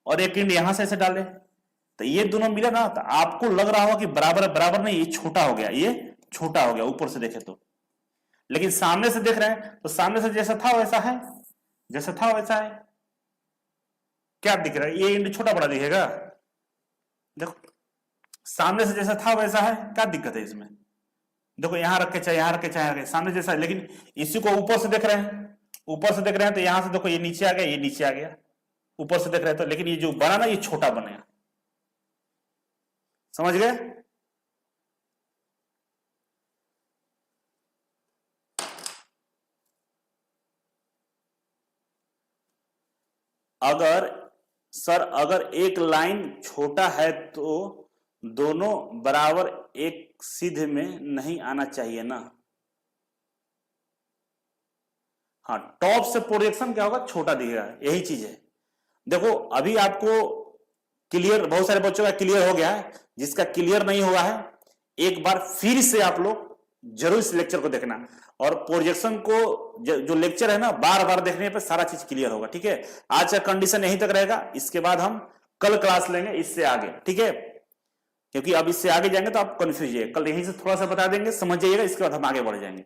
और एक एंड यहां से ऐसे डाले, तो ये दोनों मिला ना, तो आपको लग रहा होगा कि बराबर बराबर नहीं, ये छोटा हो गया, ये छोटा हो गया ऊपर से देखे तो। लेकिन सामने से देख रहे हैं तो सामने से जैसा था वैसा है, जैसा था वैसा है। क्या दिख रहा है? ये एंड छोटा बड़ा दिखेगा। देखो सामने से जैसा था वैसा है, क्या दिक्कत है इसमें? देखो यहां रखे चाहे यहां रखे चाहे सामने जैसा है, लेकिन इसी को ऊपर से देख रहे हैं, ऊपर से देख रहे हैं तो यहां से देखो ये नीचे आ गया, ये नीचे आ गया, ऊपर से देख रहे हैं तो, लेकिन ये जो बना ना ये छोटा बनेगा। समझ गए? अगर सर अगर एक लाइन छोटा है तो दोनों बराबर एक सीधे में नहीं आना चाहिए ना। हाँ, टॉप से प्रोजेक्शन क्या होगा? छोटा दिखेगा, यही चीज है। देखो अभी आपको क्लियर, बहुत सारे बच्चों का क्लियर हो गया है, जिसका क्लियर नहीं हुआ है एक बार फिर से आप लोग जरूर इस लेक्चर को देखना, और प्रोजेक्शन को जो लेक्चर है ना बार बार देखने पे सारा चीज क्लियर होगा। ठीक है, आज का कंडीशन यहीं तक रहेगा, इसके बाद हम कल क्लास लेंगे इससे आगे। ठीक है, क्योंकि अब इससे आगे जाएंगे तो आप कंफ्यूज है, कल यहीं से थोड़ा सा बता देंगे, समझ जाइएगा, इसके बाद हम आगे बढ़ जाएंगे।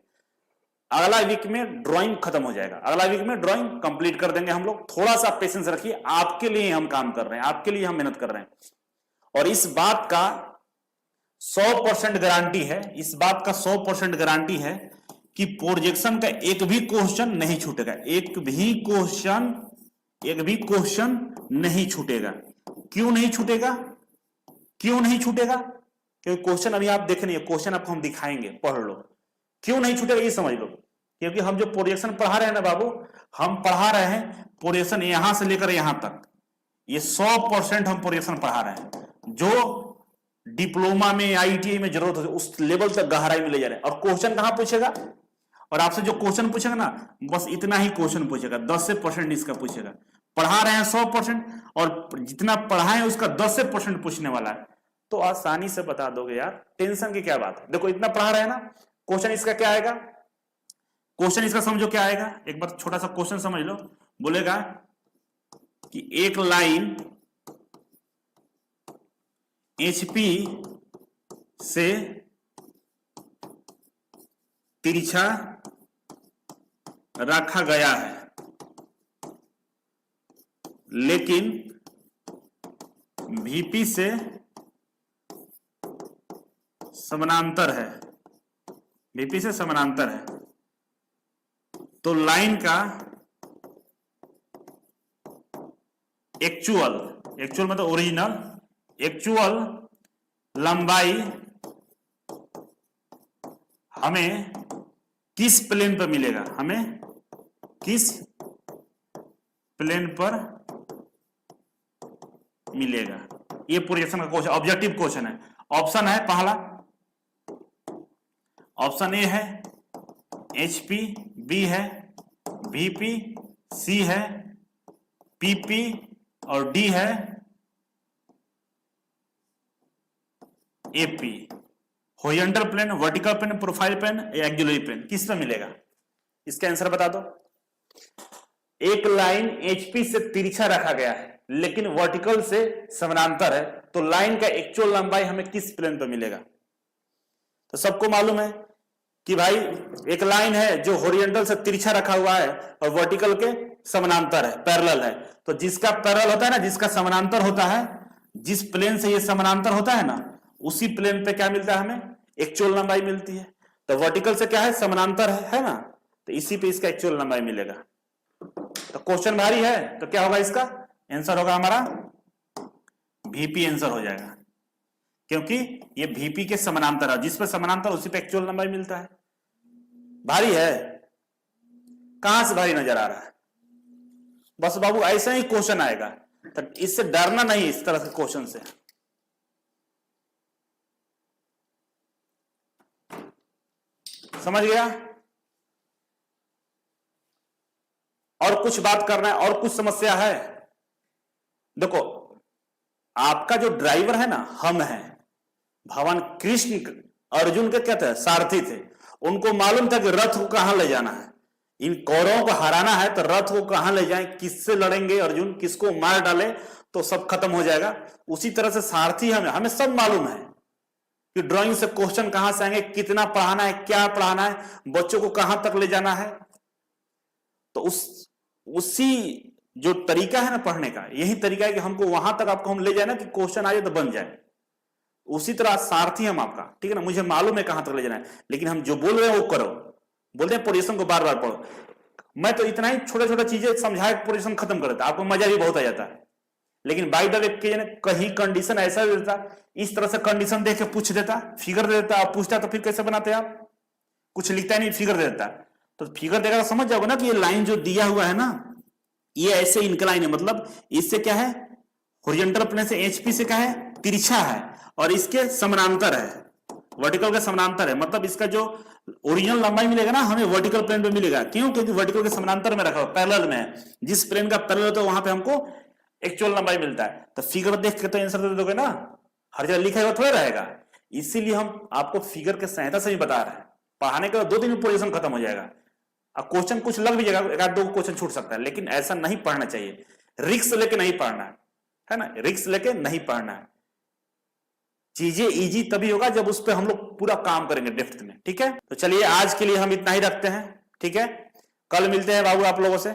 अगला वीक में ड्राइंग खत्म हो जाएगा, अगला वीक में ड्राइंग कंप्लीट कर देंगे हम लोग। थोड़ा सा पेशेंस रखिए, आपके लिए हम काम कर रहे हैं, आपके लिए हम मेहनत कर रहे हैं, और इस बात का 100% गारंटी है, इस बात का 100% गारंटी है कि प्रोजेक्शन का एक भी क्वेश्चन नहीं छूटेगा, एक भी क्वेश्चन नहीं छूटेगा। क्यों नहीं छूटेगा? क्यों नहीं छूटेगा? क्योंकि क्वेश्चन अभी आप देख नहीं है, क्वेश्चन आपको हम दिखाएंगे, पढ़ लो। क्यों नहीं छूटेगा ये समझ लो, क्योंकि हम जो प्रोजेक्शन पढ़ा रहे हैं ना बाबू, हम पढ़ा रहे हैं प्रोजेक्शन यहां से लेकर यहां तक, ये 100% हम प्रोजेक्शन पढ़ा रहे हैं, जो डिप्लोमा में आईटीआई में जरूरत है उस लेवल तक गहराई में ले जा रहे हैं। और क्वेश्चन कहां पूछेगा? और आपसे जो क्वेश्चन पूछेगा ना, बस इतना ही क्वेश्चन पूछेगा, 10% इसका पूछेगा। पढ़ा रहे हैं 100%, और जितना पढ़ाए उसका 10% पूछने वाला है, तो आसानी से बता दोगे यार, टेंशन की क्या बात है। देखो इतना पढ़ा रहे हैं ना, क्वेश्चन इसका क्या आएगा? क्वेश्चन इसका समझो क्या आएगा, एक बार छोटा सा क्वेश्चन समझ लो। बोलेगा कि एक लाइन HP से तिरछा रखा गया है, लेकिन VP से समानांतर है, VP से समानांतर है, तो लाइन का एक्चुअल मतलब ओरिजिनल एक्चुअल लंबाई हमें किस प्लेन पर मिलेगा? हमें किस प्लेन पर मिलेगा? ये प्रोजेक्शन का क्वेश्चन, ऑब्जेक्टिव क्वेश्चन है। ऑप्शन है पहला, ऑप्शन ए है HP, B है VP, C है PP, और D है AP। Horizontal plane, vertical plane, profile plane या एक्सिलरी प्लेन, किस पे मिलेगा? इसका आंसर बता दो। एक लाइन HP से तिरछा रखा गया है लेकिन वर्टिकल से समानांतर है, तो लाइन का एक्चुअल लंबाई हमें किस प्लेन पर मिलेगा? तो सबको मालूम है कि भाई एक लाइन है जो हॉरिजॉन्टल से तिरछा रखा हुआ है और वर्टिकल के समानांतर है, पैरेलल है। तो जिसका पैरेलल होता है ना, जिसका समानांतर होता है, जिस प्लेन से ये समानांतर होता है ना, उसी प्लेन पे क्या मिलता है? हमें एक्चुअल लंबाई मिलती है। तो वर्टिकल से क्या है? समानांतर है ना, तो इसी पे इसका एक्चुअल लंबाई मिलेगा। तो क्वेश्चन भारी है, तो क्या होगा? इसका आंसर होगा हमारा VP आंसर हो जाएगा, क्योंकि ये VP के समानांतर है, जिस पे समानांतर उसी पे एक्चुअल लंबाई मिलता है। भारी है? कहां से भारी नजर आ रहा है? बस बाबू ऐसा ही क्वेश्चन आएगा, तो इससे डरना नहीं, इस तरह के क्वेश्चन से। समझ गया? और कुछ बात करना है, और कुछ समस्या है? देखो आपका जो ड्राइवर है ना, हम हैं, भगवान कृष्ण अर्जुन के क्या थे? सारथी थे। उनको मालूम था कि रथ को कहां ले जाना है, इन कौरवों को हराना है तो रथ को कहां ले जाएं, किससे लड़ेंगे अर्जुन, किसको मार डाले तो सब खत्म हो जाएगा। उसी तरह से सारथी हमें सब मालूम है कि ड्राइंग से क्वेश्चन कहां से आएंगे, कितना पढ़ाना है, क्या पढ़ाना है, बच्चों को कहां तक ले जाना है। तो उसी जो तरीका है ना पढ़ने का, यही तरीका है कि हमको वहां तक आपको हम ले जाए ना कि क्वेश्चन आ जाए तो बन जाए। उसी तरह सारथी हम आपका, ठीक है ना, मुझे मालूम है कहां तक ले जाना है, लेकिन हम जो बोल रहे हैं वो करो। बोलते हैं पोजीशन को बार बार पढ़ो, मैं तो इतना ही छोटा छोटा चीजें समझा के पोजीशन खत्म कर देता, आपको मजा भी बहुत आ जाता है। लेकिन बाई द वे कहीं कंडीशन ऐसा देता, इस तरह से कंडीशन देख के पूछ देता, फिगर दे देता, आप पूछता तो फिर कैसे बनाते आप, कुछ लिखता नहीं, फिगर दे देता। तो फिगर देगा तो समझ जाओगे ना कि ये लाइन जो दिया हुआ है ना, ये ऐसे इंक्लाइन है, मतलब इससे क्या है, हॉरिजॉन्टल प्लेन से एचपी से क्या है, तिरछा है, और इसके समानांतर है, वर्टिकल के समानांतर है। मतलब इसका जो ओरिजिनल लंबाई मिलेगा ना हमें वर्टिकल प्लेन पे मिलेगा। क्यों? क्योंकि वर्टिकल के समानांतर में रखा हुआ, पैरेलल में है। जिस प्लेन का पैरेलल होता है वहां पे हमको एक्चुअल लंबाई मिलता है। तो फिगर देख के तो आंसर दे दोगे ना, हर जगह लिखा हुआ थोड़ा रहेगा। इसीलिए हम आपको फिगर के सहायता से भी बता रहे हैं। पढ़ाने के बाद 2 दिन में पोजीशन खत्म हो जाएगा। अब क्वेश्चन कुछ लग भी जाएगा, 1-2 क्वेश्चन छूट सकता है, लेकिन ऐसा नहीं पढ़ना चाहिए। रिस्क लेके नहीं पढ़ना है ना, रिस्क लेके नहीं पढ़ना है। चीजें इजी तभी होगा जब उस पर हम लोग पूरा काम करेंगे डेप्थ में। ठीक है, तो चलिए आज के लिए हम इतना ही रखते हैं। ठीक है, कल मिलते हैं बाबू आप लोगों से।